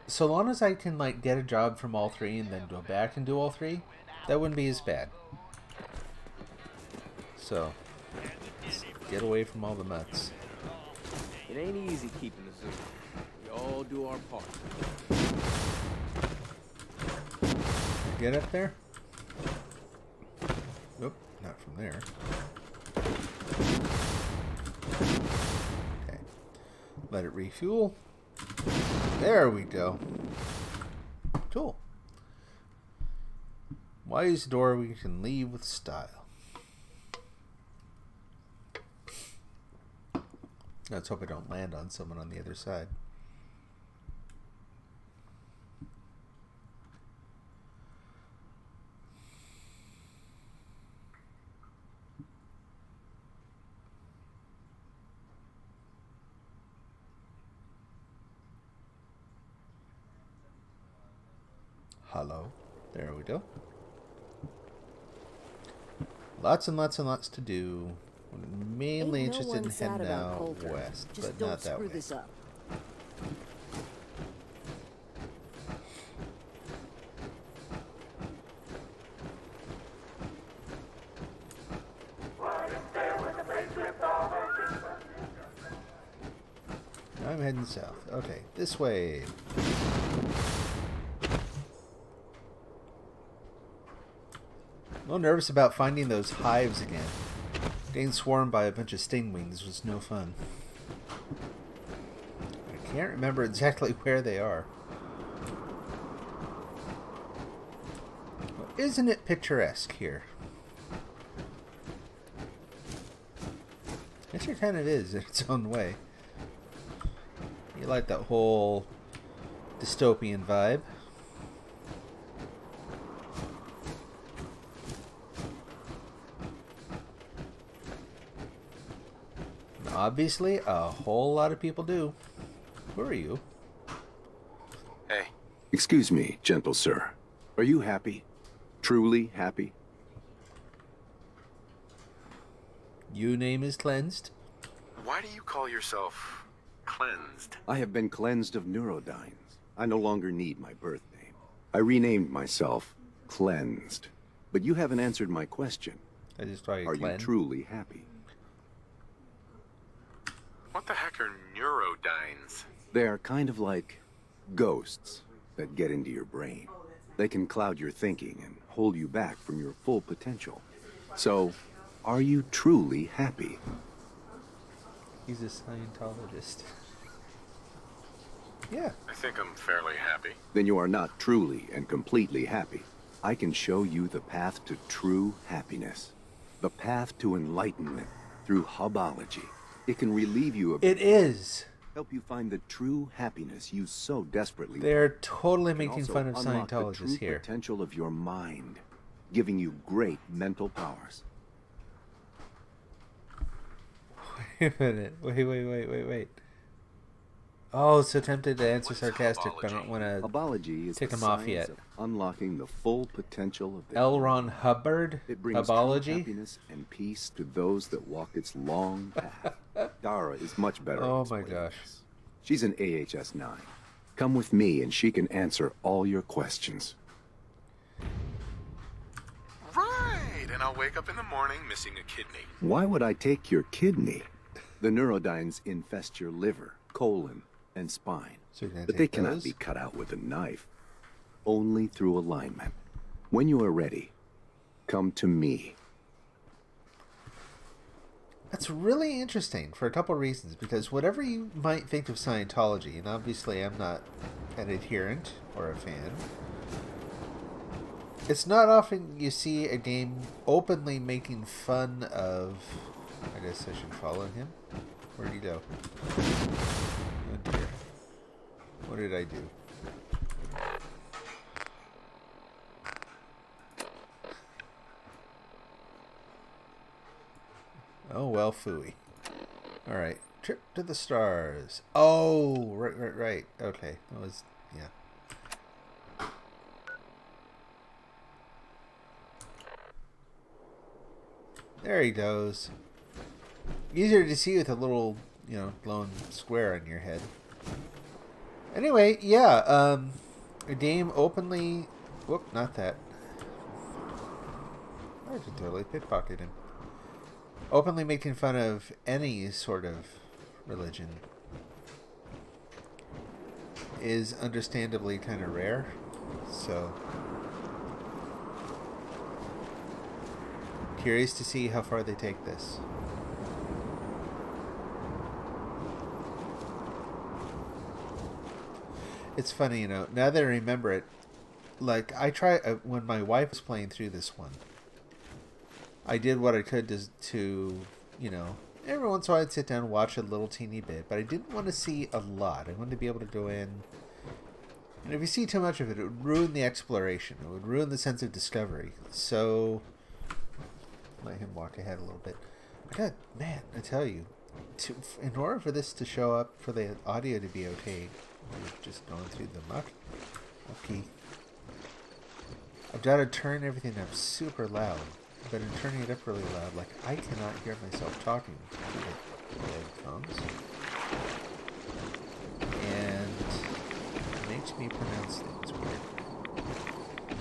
So long as I can like get a job from all three and then go back and do all three, that wouldn't be as bad. So let's get away from all the nuts. It ain't easy keeping the zoo. We all do our part. Get up there? Nope, not from there. Okay. Let it refuel. There we go. Cool. Wise door we can leave with style. Let's hope I don't land on someone on the other side. Hello. There we go. Lots and lots and lots to do. Mainly interested in heading out west, but not that way. This up. I'm heading south. Okay, this way. A little nervous about finding those hives again. Getting swarmed by a bunch of stingwings was no fun. I can't remember exactly where they are. Well, isn't it picturesque here? It sure kind of is in its own way. You like that whole dystopian vibe. Obviously, a whole lot of people do. Who are you? Hey. Excuse me, gentle sir. Are you happy? Truly happy? Your name is cleansed? Why do you call yourself cleansed? I have been cleansed of neurodynes. I no longer need my birth name. I renamed myself Cleansed. But you haven't answered my question. I just thought you Are you truly happy? What the heck are neurodynes? They are kind of like ghosts that get into your brain. They can cloud your thinking and hold you back from your full potential. So, are you truly happy? He's a Scientologist. Yeah. I think I'm fairly happy. Then you are not truly and completely happy. I can show you the path to true happiness. The path to enlightenment through hubology. It can relieve you of... It is. Help you find the true happiness you so desperately want. They're totally It can making also fun of unlock the Scientologists true here. potential of your mind, giving you great mental powers. Wait a minute. Wait. Oh, so tempted to answer sarcastic, but I don't want to tick him off yet. Unlocking the full potential of the L. Ron Hubbard? It brings true Hubology? happiness and peace to those that walk its long path. Dara is much better. Oh at my explaining gosh. this. She's an AHS 9. Come with me and she can answer all your questions. Right, and I'll wake up in the morning missing a kidney. Why would I take your kidney? The neurodynes infest your liver, colon, and spine. So you're gonna But they take cannot those? be cut out with a knife. Only through alignment. When you are ready, come to me. That's really interesting for a couple of reasons, because whatever you might think of Scientology, and obviously I'm not an adherent or a fan, it's not often you see a game openly making fun of... I guess I should follow him. Where'd he go? Oh dear. What did I do? Oh, well, phooey. Alright. Trip to the stars. Oh, right. Okay. That was, yeah. There he goes. Easier to see with a little, you know, glowing square on your head. Anyway, yeah, a game openly... Whoop, not that. I just totally pickpocketed him. Openly making fun of any sort of religion is understandably kind of rare, so curious to see how far they take this. It's funny, you know, now that I remember it, like, I tried, when my wife was playing through this one, I did what I could to, you know, every once in a while I'd sit down and watch a little teeny bit, but I didn't want to see a lot. I wanted to be able to go in, and if you see too much of it, it would ruin the exploration. It would ruin the sense of discovery. So, let him walk ahead a little bit. But God, man, I tell you, in order for this to show up, for the audio to be okay, we're just going through the muck. Okay. I've got to turn everything up super loud. But in turning it up really loud, like, I cannot hear myself talking through the headphones. And it makes me pronounce things weird.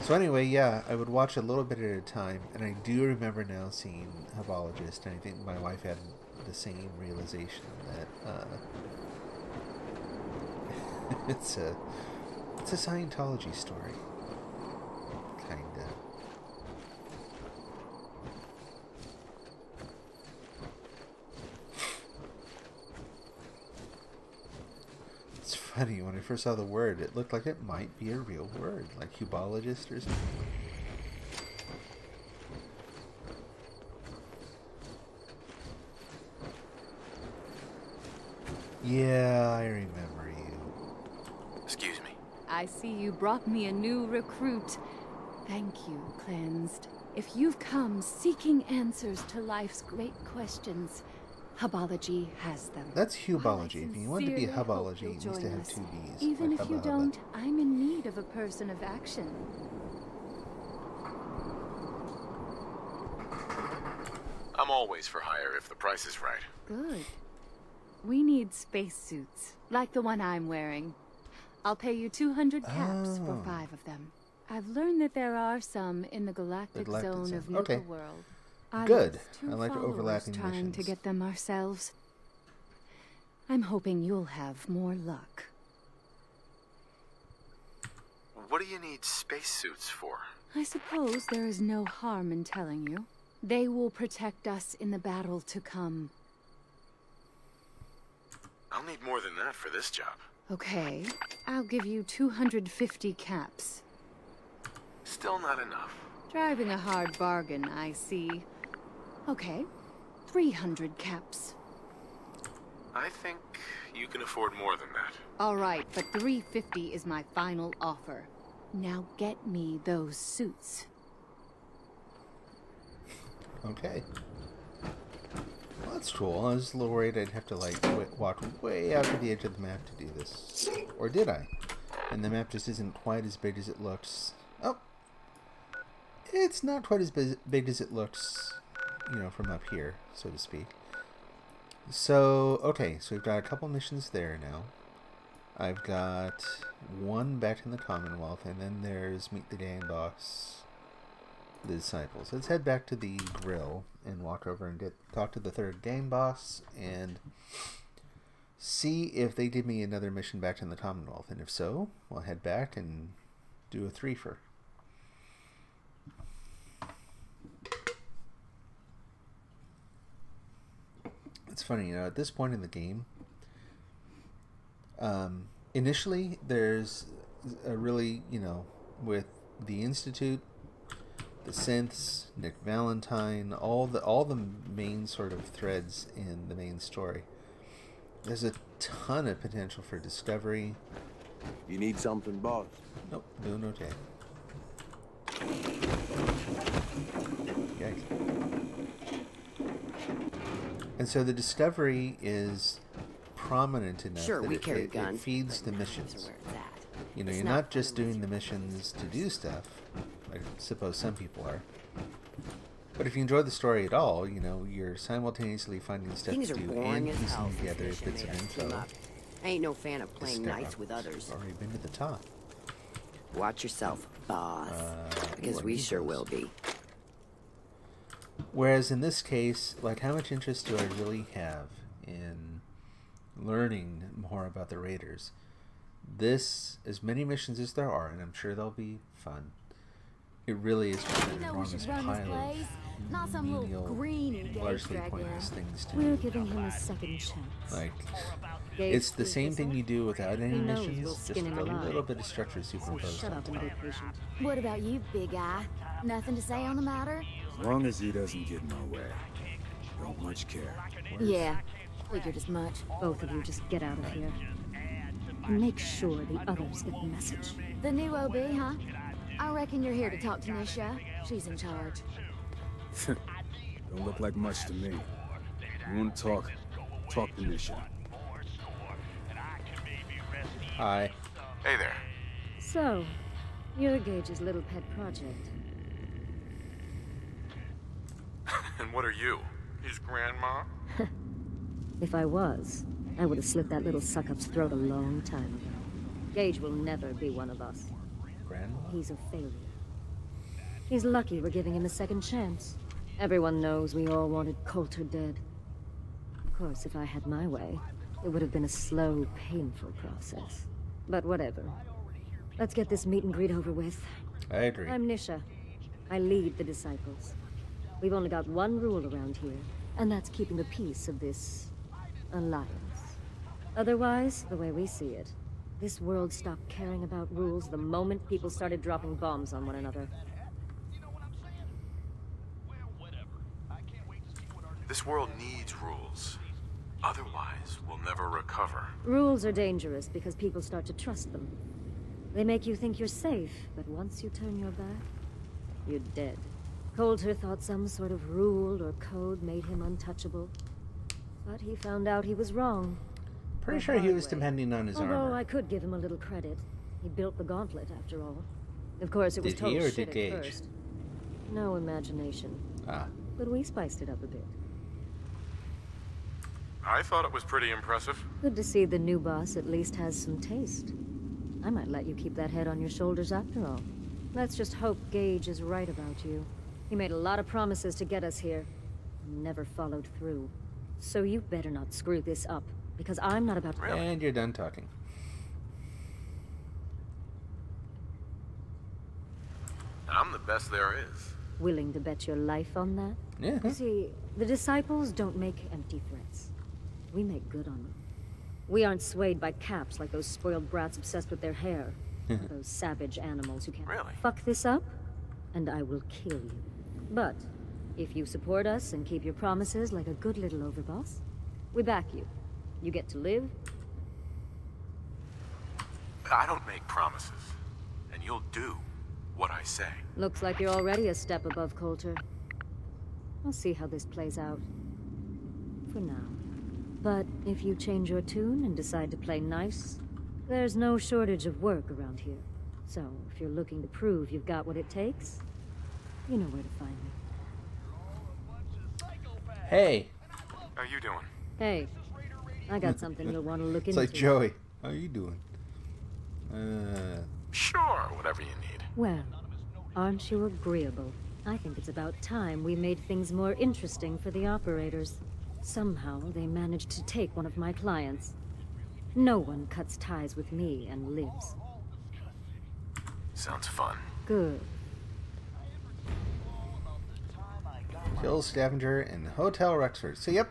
So anyway, yeah, I would watch a little bit at a time, and I do remember now seeing Hubologist, and I think my wife had the same realization that it's a Scientology story. Kinda. It's funny, when I first saw the word, it looked like it might be a real word, like hubologist or something. Yeah, I remember you. Excuse me. I see you brought me a new recruit. Thank you, Cleansed. If you've come seeking answers to life's great questions, Hubology has them. That's Hubology. If you want to be Hubology, it needs to have two B's. Even like if you hubba don't, I'm in need of a person of action. I'm always for hire if the price is right. Good. We need spacesuits, like the one I'm wearing. I'll pay you 200 caps for 5 of them. I've learned that there are some in the galactic zone of Nuka World. Good. I like overlapping trying missions. to get them ourselves. I'm hoping you'll have more luck. What do you need spacesuits for? I suppose there is no harm in telling you. They will protect us in the battle to come. I'll need more than that for this job. Okay, I'll give you 250 caps. Still not enough. Driving a hard bargain, I see. Okay, 300 caps. I think you can afford more than that. All right, but 350 is my final offer. Now get me those suits. Okay. Well, that's cool. I was a little worried I'd have to, like, walk way out to the edge of the map to do this. Or did I? And the map just isn't quite as big as it looks. Oh! It's not quite as big as it looks, you know, from up here, so to speak. So, okay, so we've got a couple missions there now. I've got one back in the Commonwealth, and then there's Meet the Gang Boss, the Disciples. Let's head back to the grill and walk over and talk to the third gang boss and see if they give me another mission back in the Commonwealth. And if so, we'll head back and do a threefer. It's funny, you know, at this point in the game, initially there's a really, you know, with the Institute, the synths, Nick Valentine, all the main sort of threads in the main story. There's a ton of potential for discovery. You need something, boss? Nope, doing okay. Okay. And so the discovery is prominent enough that it feeds the missions. You know, you're not just doing the missions to do stuff. I suppose some people are. But if you enjoy the story at all, you know, you're simultaneously finding stuff to do and piecing together bits of info. I ain't no fan of playing nice with others. Already been to the top. Watch yourself, boss. Because we sure will be. Whereas in this case, like, how much interest do I really have in learning more about the Raiders? This, as many missions as there are, and I'm sure they'll be fun, it really is just an enormous pile of menial, largely pointless things to do. We're giving him a second chance. Like, it's the same thing you do without any missions, just a little bit of structure superimposed. Shut up and be patient. What about you, big eye? Nothing to say on the matter? As long as he doesn't get in my way. Don't much care. Yeah, figured as much. Both of you just get out of here. And make sure the others get the message. The new OB, huh? I reckon you're here to talk to Nisha. She's in charge. Don't look like much to me. You want to talk? Talk to Nisha. Hi. Hey there. So, you're Gage's little pet project. And what are you? His grandma? If I was, I would have slit that little suck-up's throat a long time ago. Gage will never be one of us. Grandma? He's a failure. He's lucky we're giving him a second chance. Everyone knows we all wanted Coulter dead. Of course, if I had my way, it would have been a slow, painful process. But whatever. Let's get this meet and greet over with. I agree. I'm Nisha. I lead the Disciples. We've only got one rule around here, and that's keeping the peace of this alliance. Otherwise, the way we see it, this world stopped caring about rules the moment people started dropping bombs on one another. This world needs rules. Otherwise, we'll never recover. Rules are dangerous because people start to trust them. They make you think you're safe, but once you turn your back, you're dead. Coulter thought some sort of rule or code made him untouchable. But he found out he was wrong. Pretty sure he was depending on his armor. Although I could give him a little credit. He built the gauntlet, after all. Of course, it was total shit at first. No imagination. Ah. But we spiced it up a bit. I thought it was pretty impressive. Good to see the new boss at least has some taste. I might let you keep that head on your shoulders after all. Let's just hope Gage is right about you. He made a lot of promises to get us here, and never followed through. So you better not screw this up, because I'm not about to... And you're done talking. I'm the best there is. Willing to bet your life on that? Yeah. You see, the Disciples don't make empty threats. We make good on them. We aren't swayed by caps like those spoiled brats obsessed with their hair. Those savage animals who can't Really? fuck this up, and I will kill you. But if you support us and keep your promises like a good little overboss, we back you. You get to live. I don't make promises, and you'll do what I say. Looks like you're already a step above Coulter. I'll see how this plays out. For now. But if you change your tune and decide to play nice, there's no shortage of work around here. So, if you're looking to prove you've got what it takes, you know where to find me. Hey. How you doing? Hey. I got something you'll want to look It's into. like Joey. How you doing? Sure, whatever you need. Well, aren't you agreeable? I think it's about time we made things more interesting for the operators. Somehow, they managed to take one of my clients. No one cuts ties with me and lives. Sounds fun. Good. Kill Scavenger in Hotel Rexford. So, yep.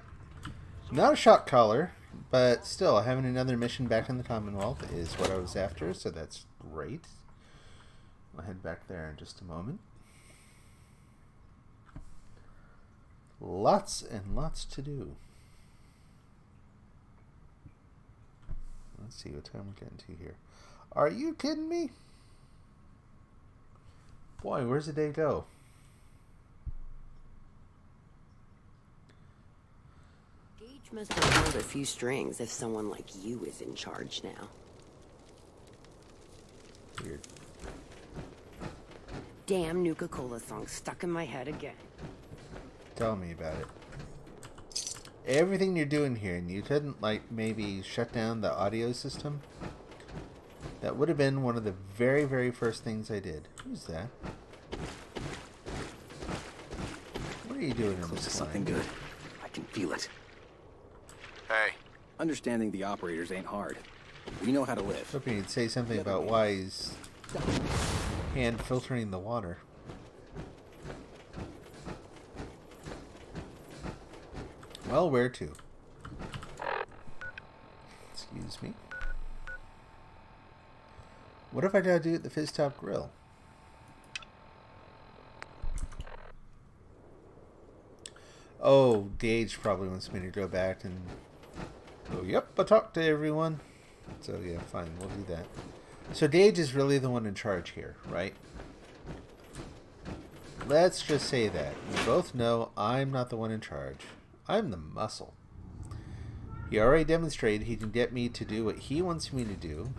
Not a shot caller, but still, having another mission back in the Commonwealth is what I was after, so that's great. I'll head back there in just a moment. Lots and lots to do. Let's see what time we're getting to here. Are you kidding me? Boy, where's the day go? Gage must have pulled a few strings if someone like you is in charge now. Weird. Damn Nuka-Cola song stuck in my head again. Tell me about it. Everything you're doing here, and you couldn't, like, maybe shut down the audio system? That would have been one of the very, very first things I did. Who's that? What are you doing in this something good. I can feel it. Hey. Understanding the operators ain't hard. We know how to live. Hoping you'd say something about why he's hand filtering the water. Well, where to? Excuse me. What if I gotta do it at the Fizz Top Grill? Oh, Gage probably wants me to go back and... Oh, yep, I talked to everyone. So, yeah, fine, we'll do that. So, Gage is really the one in charge here, right? Let's just say that. We both know I'm not the one in charge. I'm the muscle. He already demonstrated he can get me to do what he wants me to do.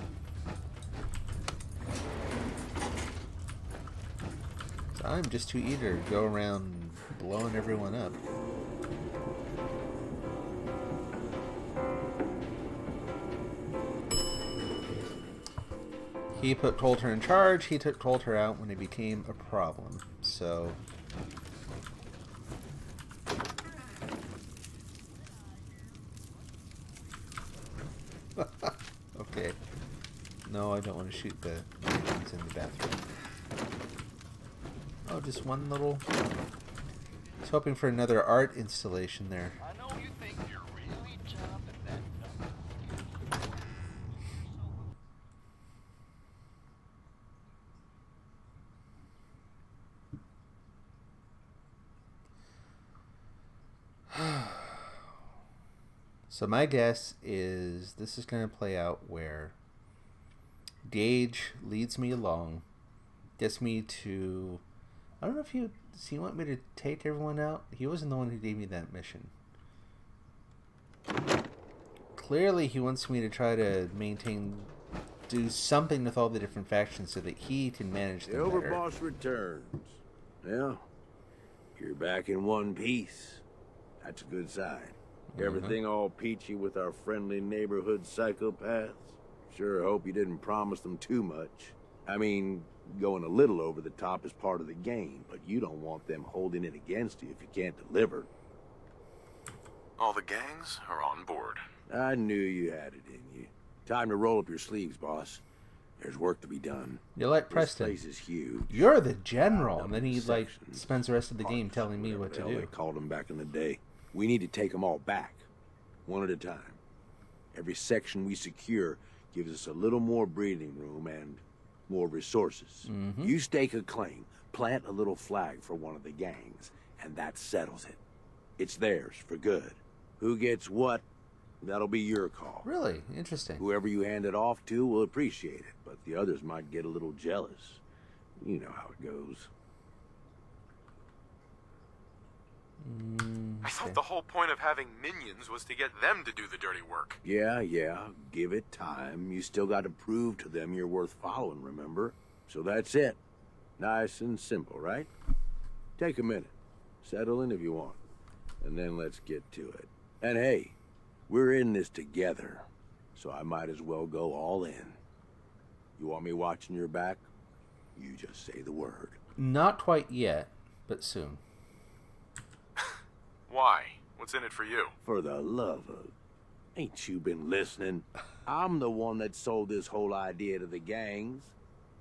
So I'm just too eager to go around blowing everyone up. He put Coulter in charge. He took Coulter out when it became a problem. So... Okay. No, I don't want to shoot the things in the bathroom. Oh, just one little... I was hoping for another art installation there. I know you think you're really tough and that. So my guess is this is going to play out where Gage leads me along, gets me to... I don't know if does he want me to take everyone out? He wasn't the one who gave me that mission. Clearly he wants me to try to do something with all the different factions so that he can manage them The better. Overboss returns. Yeah, you're back in one piece. That's a good sign. Everything all peachy with our friendly neighborhood psychopaths? Sure hope you didn't promise them too much. I mean, going a little over the top is part of the game, but you don't want them holding it against you if you can't deliver. All the gangs are on board. I knew you had it in you. Time to roll up your sleeves, boss. There's work to be done. You're like Preston. This place is huge. You're the general, and then he like spends the rest of the game telling me what to do. They called them back in the day. We need to take them all back, one at a time. Every section we secure gives us a little more breathing room and more resources. You stake a claim, plant a little flag for one of the gangs, and that settles it. It's theirs for good. Who gets what, that'll be your call. Really? Interesting. Whoever you hand it off to will appreciate it, but the others might get a little jealous. You know how it goes. I thought the whole point of having minions was to get them to do the dirty work. Yeah, give it time. You still got to prove to them you're worth following, remember? So that's it. Nice and simple, right? Take a minute. Settle in if you want. And then let's get to it. And hey, we're in this together, so I might as well go all in. You want me watching your back? You just say the word. Not quite yet, but soon. Why? What's in it for you? For the love of... Ain't you been listening? I'm the one that sold this whole idea to the gangs.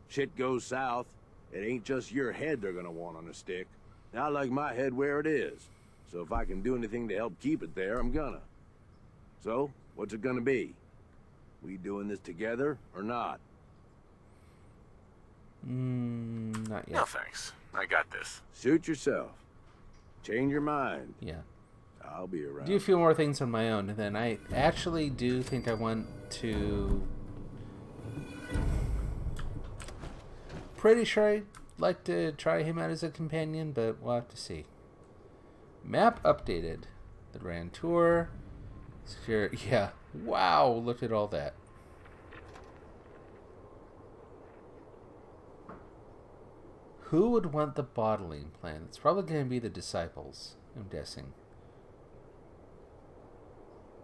Shit goes south, it ain't just your head they're gonna want on a stick. I like my head where it is. So if I can do anything to help keep it there, I'm gonna. So, what's it gonna be? We doing this together or not? Not yet. No thanks. I got this. Suit yourself. Change your mind. Yeah. I'll be around. Do a few more things on my own, and then I actually do think I want to... Pretty sure I'd like to try him out as a companion, but we'll have to see. Map updated. The Grand Tour. Secure... Yeah. Wow, look at all that. Who would want the bottling plant? It's probably going to be the disciples, I'm guessing.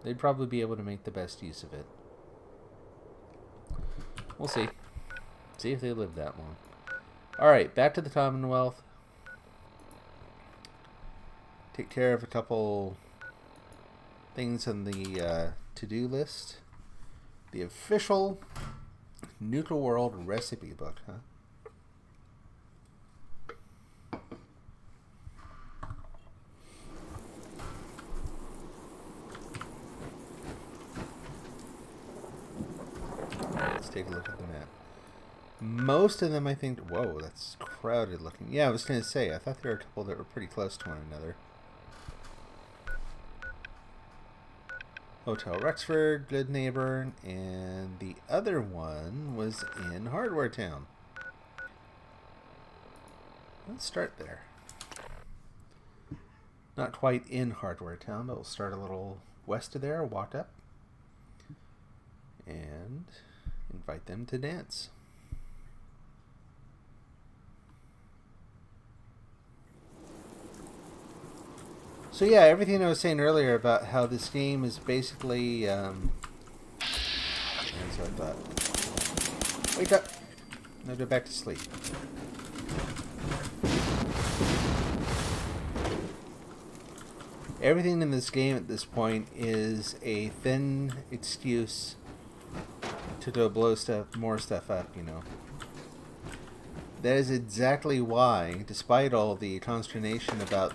They'd probably be able to make the best use of it. We'll see. See if they live that long. Alright, back to the Commonwealth. Take care of a couple things on the to-do list. The official Nuka World recipe book, huh? Let's take a look at the map. Most of them, I think... Whoa, that's crowded looking. Yeah, I was going to say, I thought there were a couple that were pretty close to one another. Hotel Rexford, Good Neighbor, and the other one was in Hardware Town. Let's start there. Not quite in Hardware Town, but we'll start a little west of there, walk up, and invite them to dance. So yeah, everything I was saying earlier about how this game is basically, that's what I thought. Wake up! Now go back to sleep. Everything in this game at this point is a thin excuse to go blow more stuff up, you know. That is exactly why, despite all the consternation about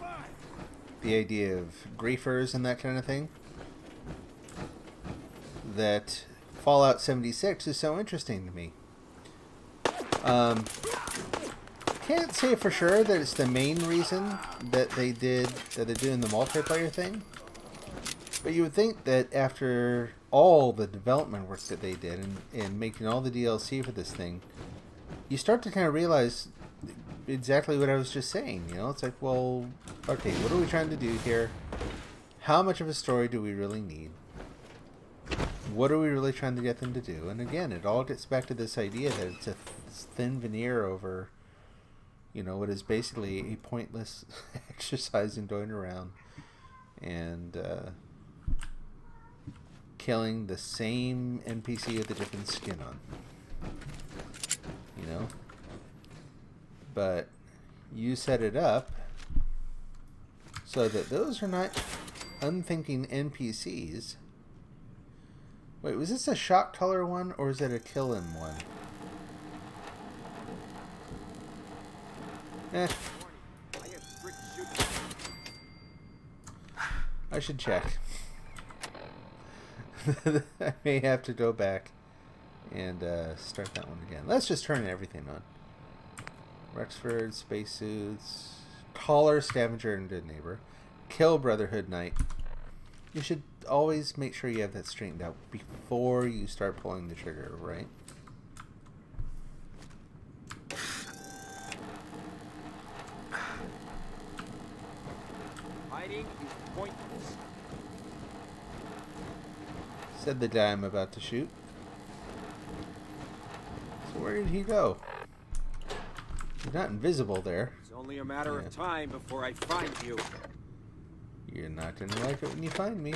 the idea of griefers and that kind of thing, that Fallout 76 is so interesting to me. Can't say for sure that it's the main reason that they're doing the multiplayer thing, but you would think that after all the development work that they did in making all the DLC for this thing, you start to kind of realize exactly what I was just saying. You know, it's like, well, okay, what are we trying to do here? How much of a story do we really need? What are we really trying to get them to do? And again, it all gets back to this idea that it's a thin veneer over, you know, what is basically a pointless exercise in going around and killing the same NPC with a different skin on. You know? But you set it up so that those are not unthinking NPCs. Wait, was this a shot color one or is it a kill him one? I should check. I may have to go back And start that one again. Let's just turn everything on. Rexford, spacesuits, collar, scavenger, and good neighbor. Kill Brotherhood Knight. You should always make sure you have that straightened out before you start pulling the trigger, right? Hiding is pointless. Said the guy I'm about to shoot. So where did he go? He's not invisible there. It's only a matter of time before I find you. You're not gonna like it when you find me.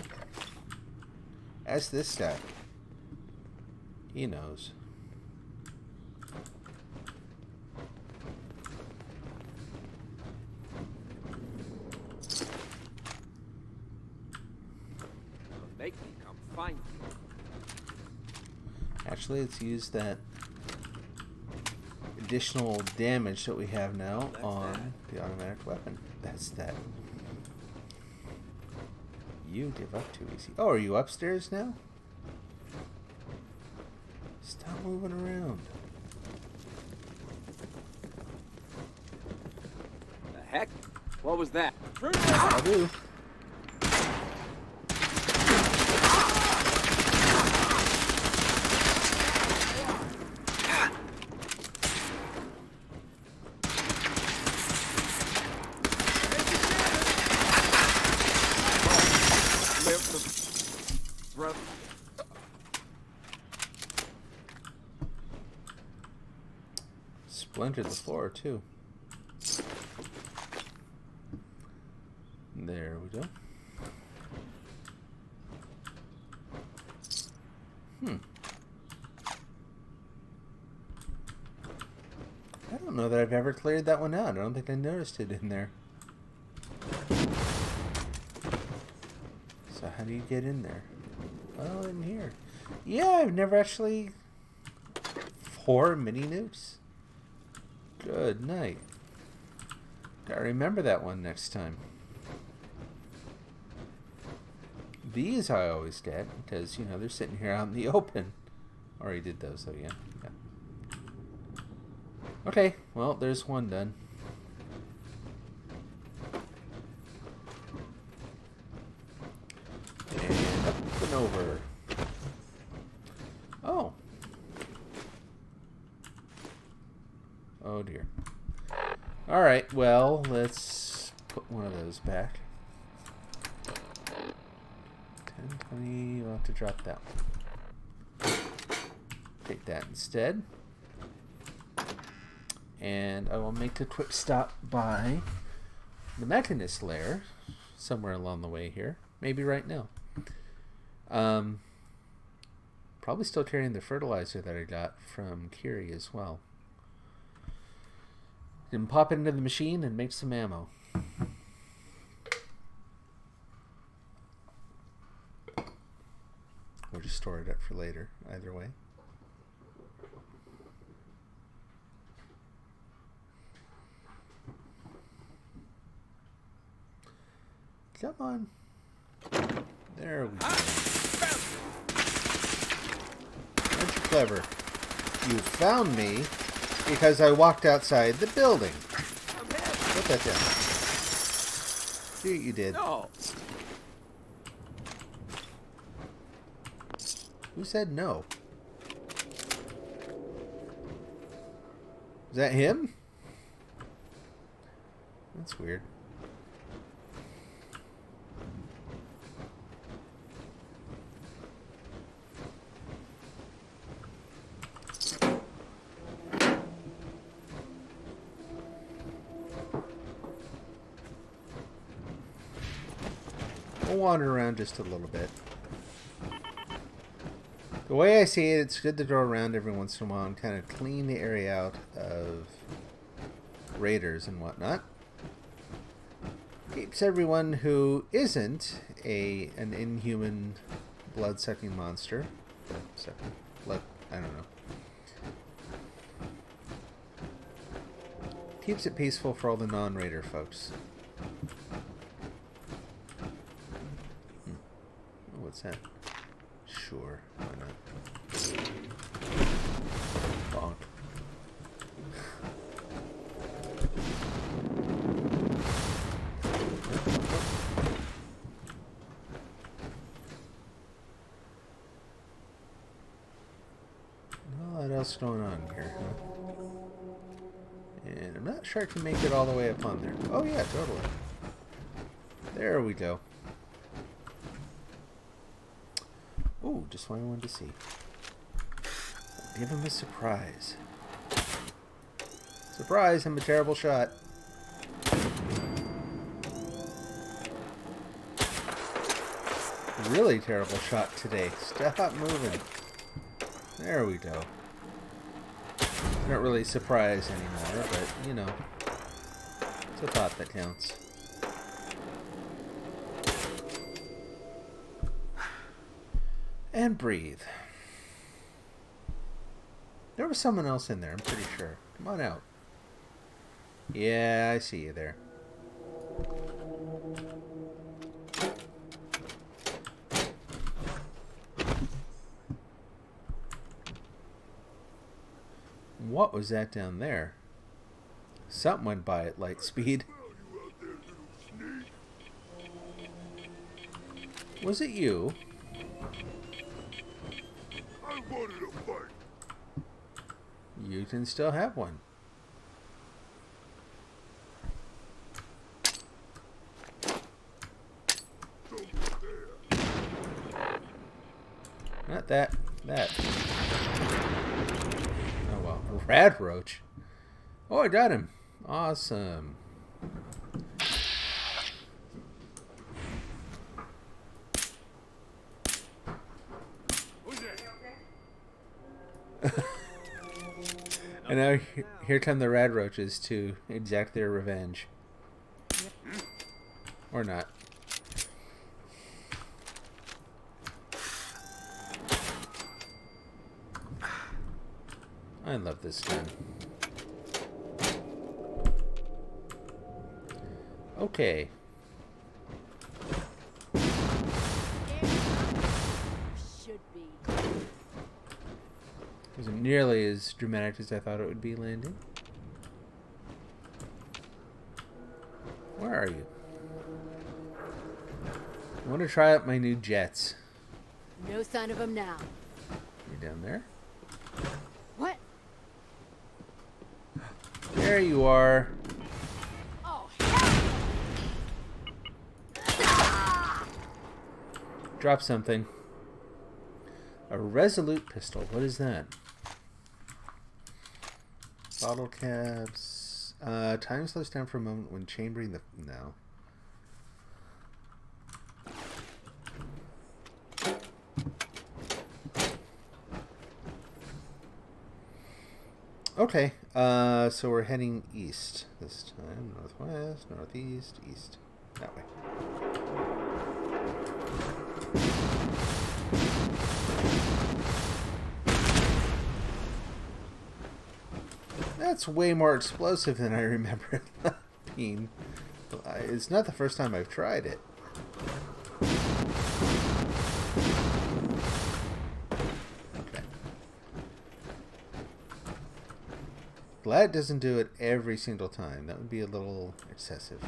Ask this guy. He knows. Make me come find you. Actually, let's use that additional damage that we have now on the automatic weapon. That's that. You give up too easy. Oh, are you upstairs now? Stop moving around. The heck? What was that? I'll do. Splintered the floor too. There we go. I don't know that I've ever cleared that one out. I don't think I noticed it in there. So how do you get in there? Oh, in here. Yeah, I've never actually... 4 mini nukes? Good night. Gotta remember that one next time. These I always get, because, you know, they're sitting here out in the open. Already did those, though, yeah. Okay, well, there's one done. And up and over. Oh. Oh, dear. Alright, well, let's put one of those back. 1020, we'll have to drop that one. Take that instead. And I will make a quick stop by the Mechanist lair, somewhere along the way here. Maybe right now. Probably still carrying the fertilizer that I got from Kiri as well. Then pop it into the machine and make some ammo. Or just store it up for later, either way. Come on. There we go. Aren't you clever? You found me because I walked outside the building. Put that down. See what you did. No. Who said no? Is that him? That's weird. We'll wander around just a little bit. The way I see it, it's good to go around every once in a while and kind of clean the area out of raiders and whatnot. Keeps everyone who isn't an inhuman blood-sucking monster. Blood, I don't know. Keeps it peaceful for all the non-raider folks. Oh, what's that? Sure, why not? else going on here, huh? And I'm not sure I can make it all the way up on there. Oh yeah, totally. There we go. Oh, just what I wanted to see. Give him a surprise. Surprise, I'm a terrible shot. Really terrible shot today. Stop moving. There we go. Not really surprised anymore, but, you know, it's a thought that counts. And breathe. There was someone else in there, I'm pretty sure. Come on out. Yeah, I see you there. What was that down there? Something went by at light speed. Was it you? I wanted a fight. You can still have one. Not that. That. Oh well. A rad roach. Oh, I got him. Awesome. And now here come the rad roaches to exact their revenge. Or not. I love this gun. Okay. Wasn't nearly as dramatic as I thought it would be landing. Where are you? I want to try out my new jets. No sign of him now. You down there? What? There you are. Oh, Drop something. A resolute pistol. What is that? Bottle caps. Time slows down for a moment when chambering the... No. Okay. So we're heading east this time. Northwest, northeast, east. That way. That's way more explosive than I remember it being. It's not the first time I've tried it. Okay. Glad it doesn't do it every single time. That would be a little excessive.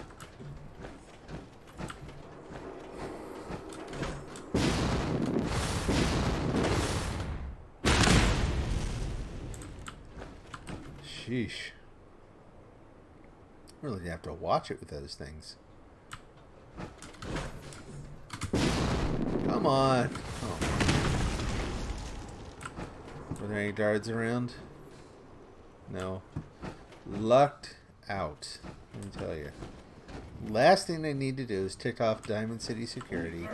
Sheesh. Really have to watch it with those things. Come on. Oh. Were there any guards around? No. Lucked out. Let me tell you. Last thing they need to do is tick off Diamond City security.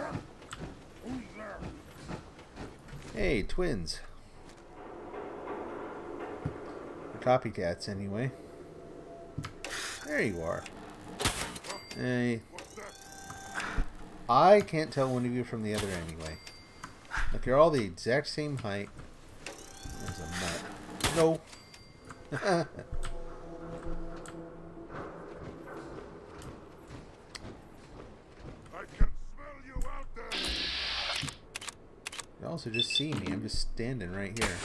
Hey, twins. Copycats, anyway. There you are. Hey. I can't tell one of you from the other anyway. Like, you're all the exact same height. There's a nut. No. I can smell you out there. You also just see me. I'm just standing right here.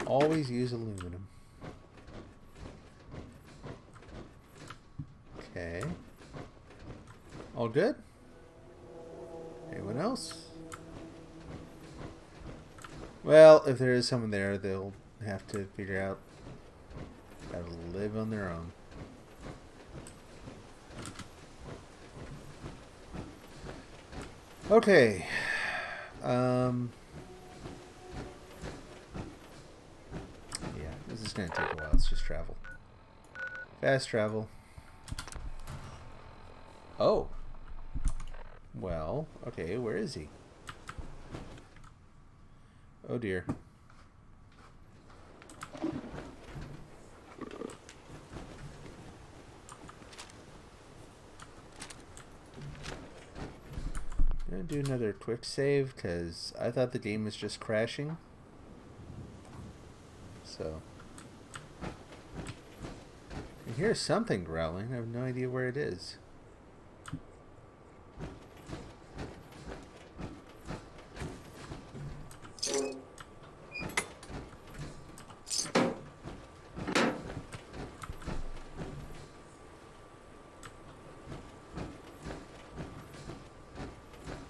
Always use aluminum. Okay. All good? Anyone else? Well, if there is someone there, they'll have to figure out how to live on their own. Okay. Yeah, this is going to take a while. Let's just travel. Fast travel. Oh. Well, okay, where is he? Oh dear. I'm gonna do another quick save because I thought the game was just crashing. So. I hear something growling. I have no idea where it is.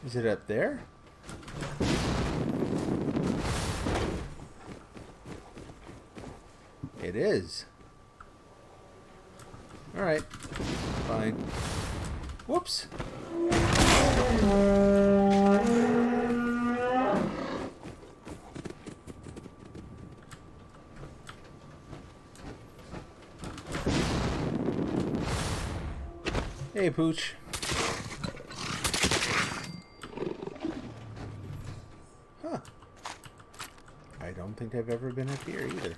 Is it up there? It is. Alright. Fine. Whoops. Hey, Pooch. Huh. I don't think I've ever been up here either.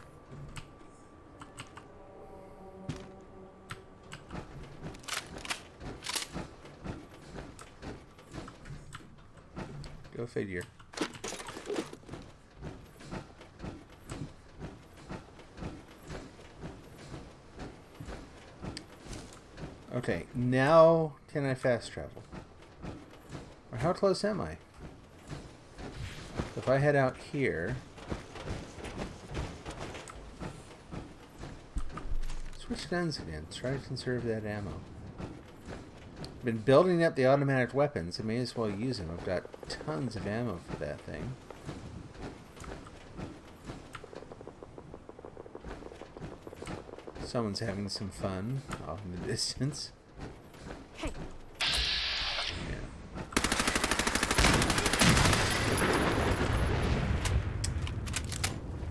Go figure. Okay, now can I fast travel? Or how close am I? If I head out here... Switch guns again. Try to conserve that ammo. Been building up the automatic weapons. I may as well use them. I've got tons of ammo for that thing. Someone's having some fun off in the distance. Hey. Yeah.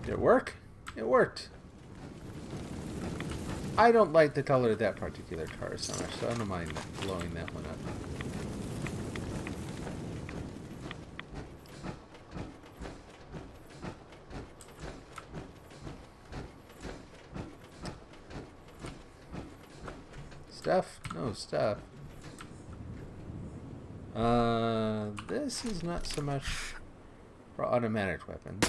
Did it work? It worked. I don't like the color of that particular car so much, so I don't mind blowing that one up. Stuff? No stuff. This is not so much for automatic weapons.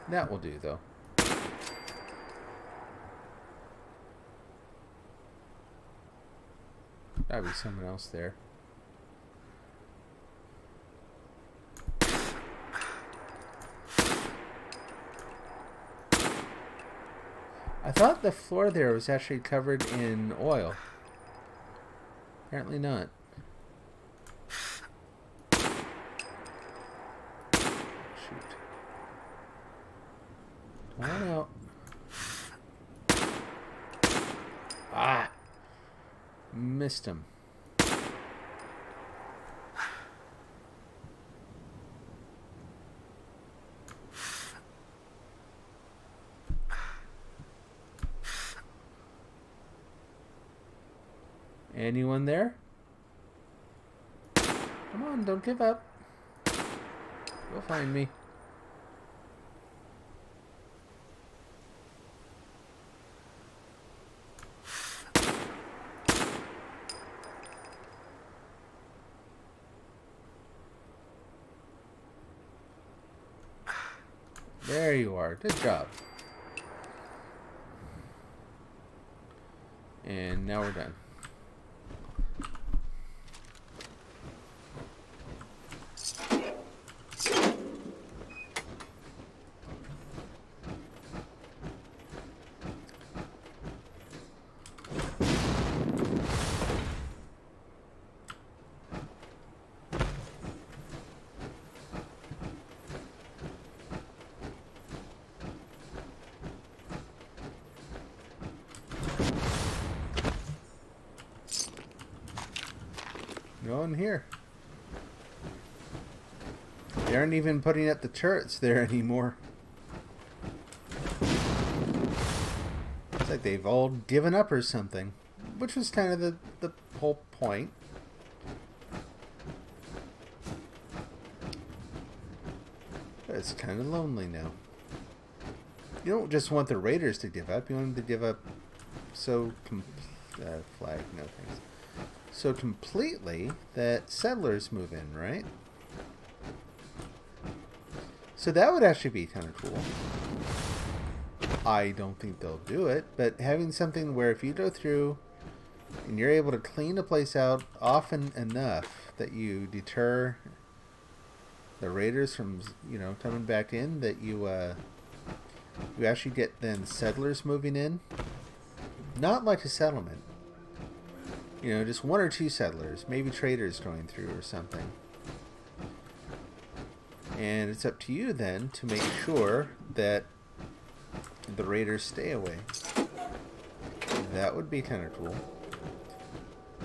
That will do, though. Gotta be someone else there. I thought the floor there was actually covered in oil. Apparently not. Shoot. Come on out. Ah! Missed him. Anyone there? Come on, don't give up. You'll find me. There you are. Good job. And now we're done. No one here. They aren't even putting up the turrets there anymore. It's like they've all given up or something. Which was kind of the whole point. But it's kind of lonely now. You don't just want the raiders to give up. You want them to give up so flag, no thanks. So completely that settlers move in, right? So that would actually be kind of cool. I don't think they'll do it, but having something where if you go through and you're able to clean a place out often enough that you deter the raiders from, you know, coming back in, that you actually get then settlers moving in. Not like a settlement. You know, just one or two settlers, maybe traders going through or something. And it's up to you then to make sure that the raiders stay away. That would be kind of cool.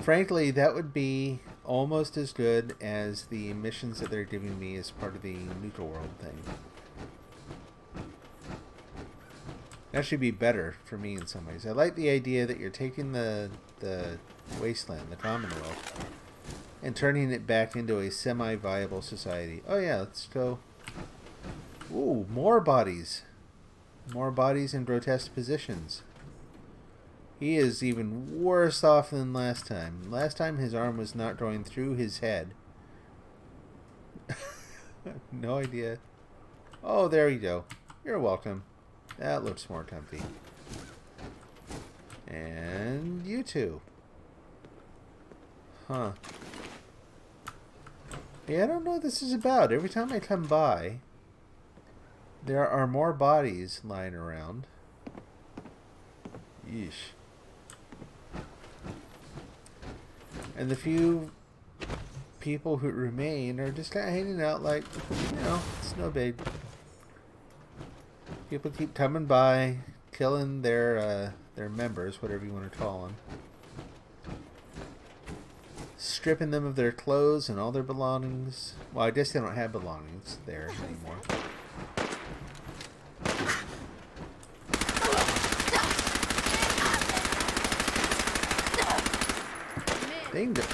Frankly, that would be almost as good as the missions that they're giving me as part of the Nuka World thing. That should be better for me in some ways. I like the idea that you're taking the wasteland, the Commonwealth, and turning it back into a semi-viable society. Oh yeah, let's go. Ooh, more bodies. More bodies in grotesque positions. He is even worse off than last time. Last time his arm was not going through his head. No idea. Oh, there you go. You're welcome. That looks more comfy. And you too. Huh. Yeah, I don't know what this is about. Every time I come by, there are more bodies lying around. Yeesh. And the few people who remain are just kind of hanging out like, you know, it's no big. People keep coming by, killing their members, whatever you want to call them. Stripping them of their clothes and all their belongings. Well, I guess they don't have belongings there anymore. Thing that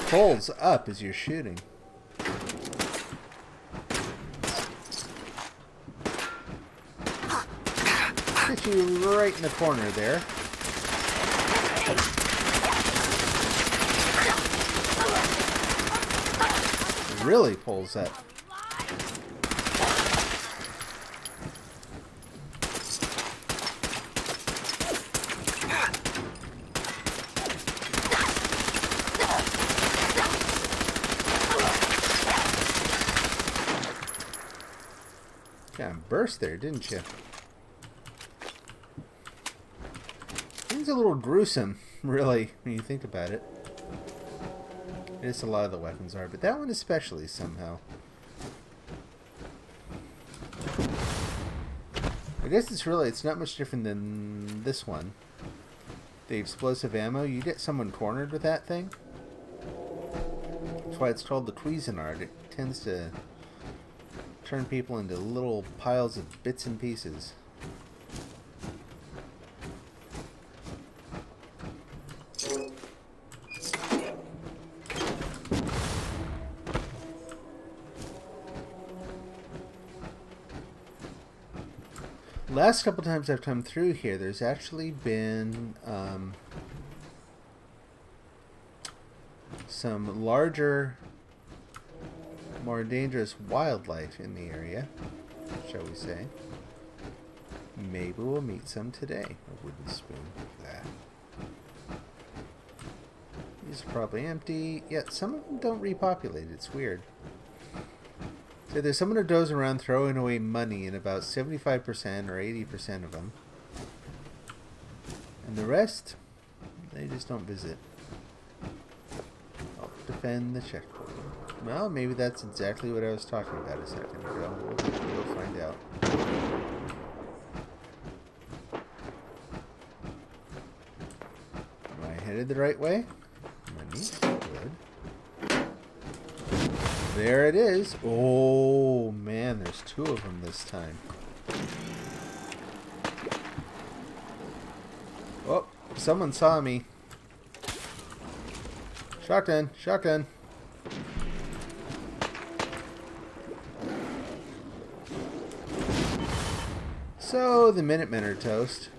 pulls up as you're shooting. Get you right in the corner there. It really pulls up. Kind of burst there, didn't you? Things a little gruesome, really, when you think about it. I guess a lot of the weapons are, but that one especially somehow. I guess it's not much different than this one. The explosive ammo, you get someone cornered with that thing. That's why it's called the Cuisinart. It tends to turn people into little piles of bits and pieces. Last couple times I've come through here, there's actually been some larger, more dangerous wildlife in the area, shall we say. Maybe we'll meet some today. A wooden spoon. These are probably empty. Yet some of them don't repopulate. It's weird. So there's someone who goes around throwing away money in about 75% or 80% of them. And the rest, they just don't visit. I'll defend the checkpoint. Well, maybe that's exactly what I was talking about a second ago. We'll find out. Am I headed the right way? Money. Good. There it is. Oh, man, there's two of them this time. Oh, someone saw me. Shotgun, shotgun. So, the Minutemen are toast.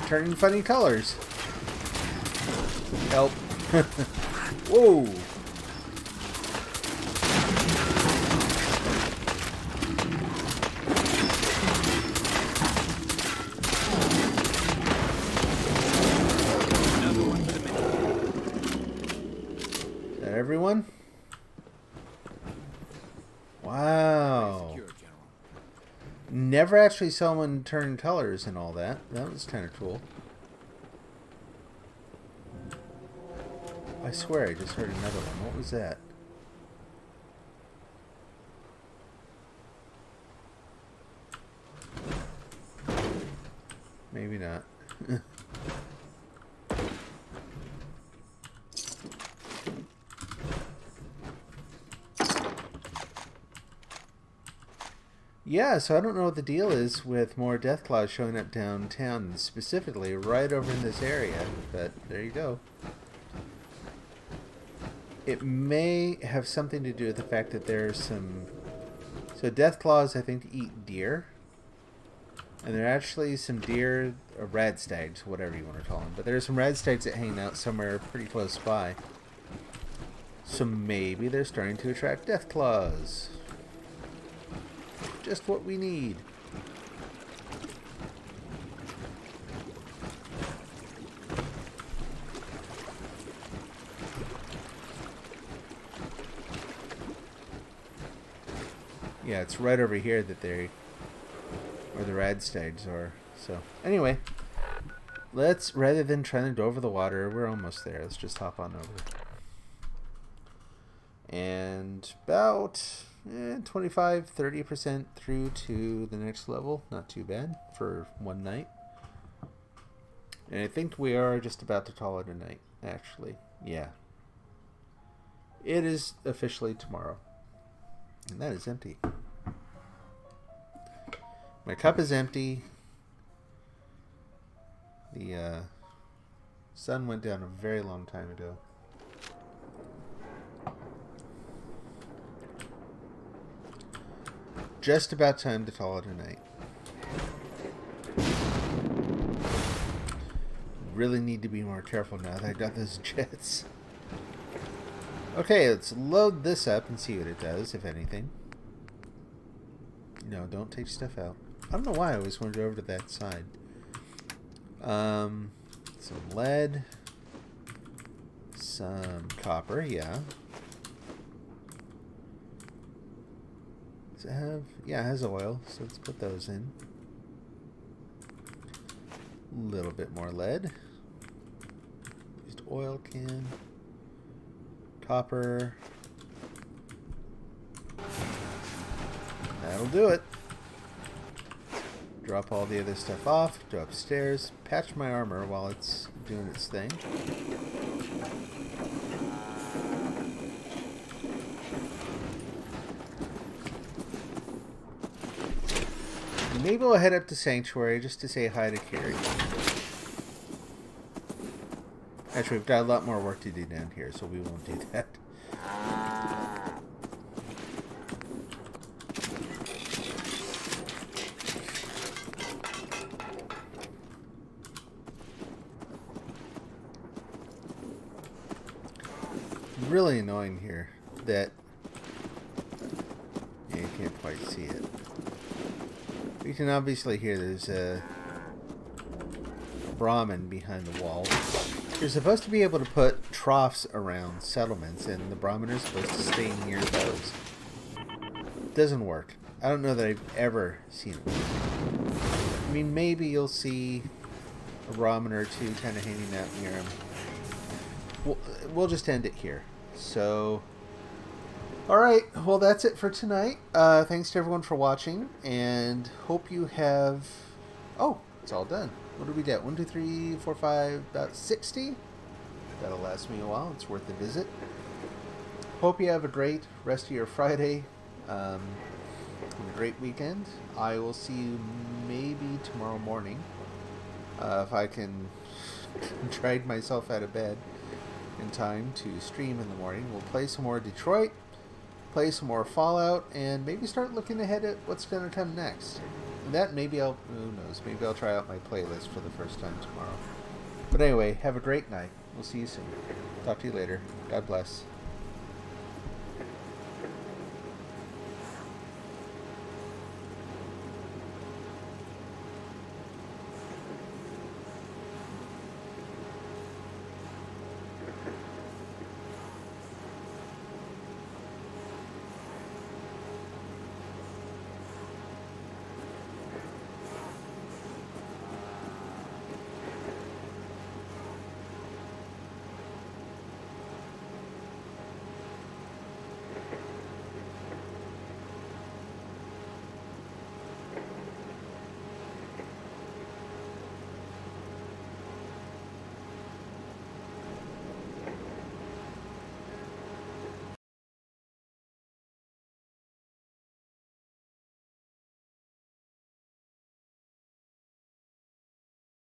Turning funny colors. Help. Whoa. Is that everyone? Wow. Never actually saw someone turn colors and all that. That was kind of cool. I swear I just heard another one. What was that? Maybe not. Yeah, so I don't know what the deal is with more Deathclaws showing up downtown, specifically right over in this area, but there you go. It may have something to do with the fact that there's some... So Deathclaws, I think, eat deer. And there are actually some deer, or radstags, whatever you want to call them. But there are some radstags that hang out somewhere pretty close by. So maybe they're starting to attract Deathclaws. Just what we need. Yeah, it's right over here that they, where the radstags are. So, anyway, let's, rather than trying to go over the water, we're almost there. Let's just hop on over. And about 25-30% through to the next level. Not too bad for one night. And I think we are just about to call it a night, actually. Yeah. It is officially tomorrow. And that is empty. My cup is empty. The sun went down a very long time ago. Just about time to call it a night. Really need to be more careful now that I got those jets. Okay, let's load this up and see what it does, if anything. No, don't take stuff out. I don't know why I always wanted to go over to that side. Some lead. Some copper, yeah. Does it have... Yeah, it has oil, so let's put those in. A little bit more lead. Used oil can. Copper. That'll do it. Drop all the other stuff off, go upstairs, patch my armor while it's doing its thing. Maybe we'll head up to Sanctuary just to say hi to Carrie. Actually, we've got a lot more work to do down here, so we won't do that. Really annoying here that you can't quite see it. You can obviously hear there's a Brahmin behind the wall. You're supposed to be able to put troughs around settlements, and the Brahmin are supposed to stay near those. It doesn't work. I don't know that I've ever seen it work. I mean, maybe you'll see a Brahmin or two kind of hanging out near him. We'll just end it here. So, alright, well that's it for tonight. Thanks to everyone for watching, and hope you have... Oh, it's all done. What did we get? 1, 2, 3, 4, 5, about 60? That'll last me a while. It's worth a visit. Hope you have a great rest of your Friday. And a great weekend. I will see you maybe tomorrow morning. If I can drag myself out of bed in time to stream in the morning. We'll play some more Detroit, play some more Fallout, and maybe start looking ahead at what's going to come next. And that maybe who knows, maybe I'll try out my playlist for the first time tomorrow. But anyway, have a great night. We'll see you soon. Talk to you later. God bless.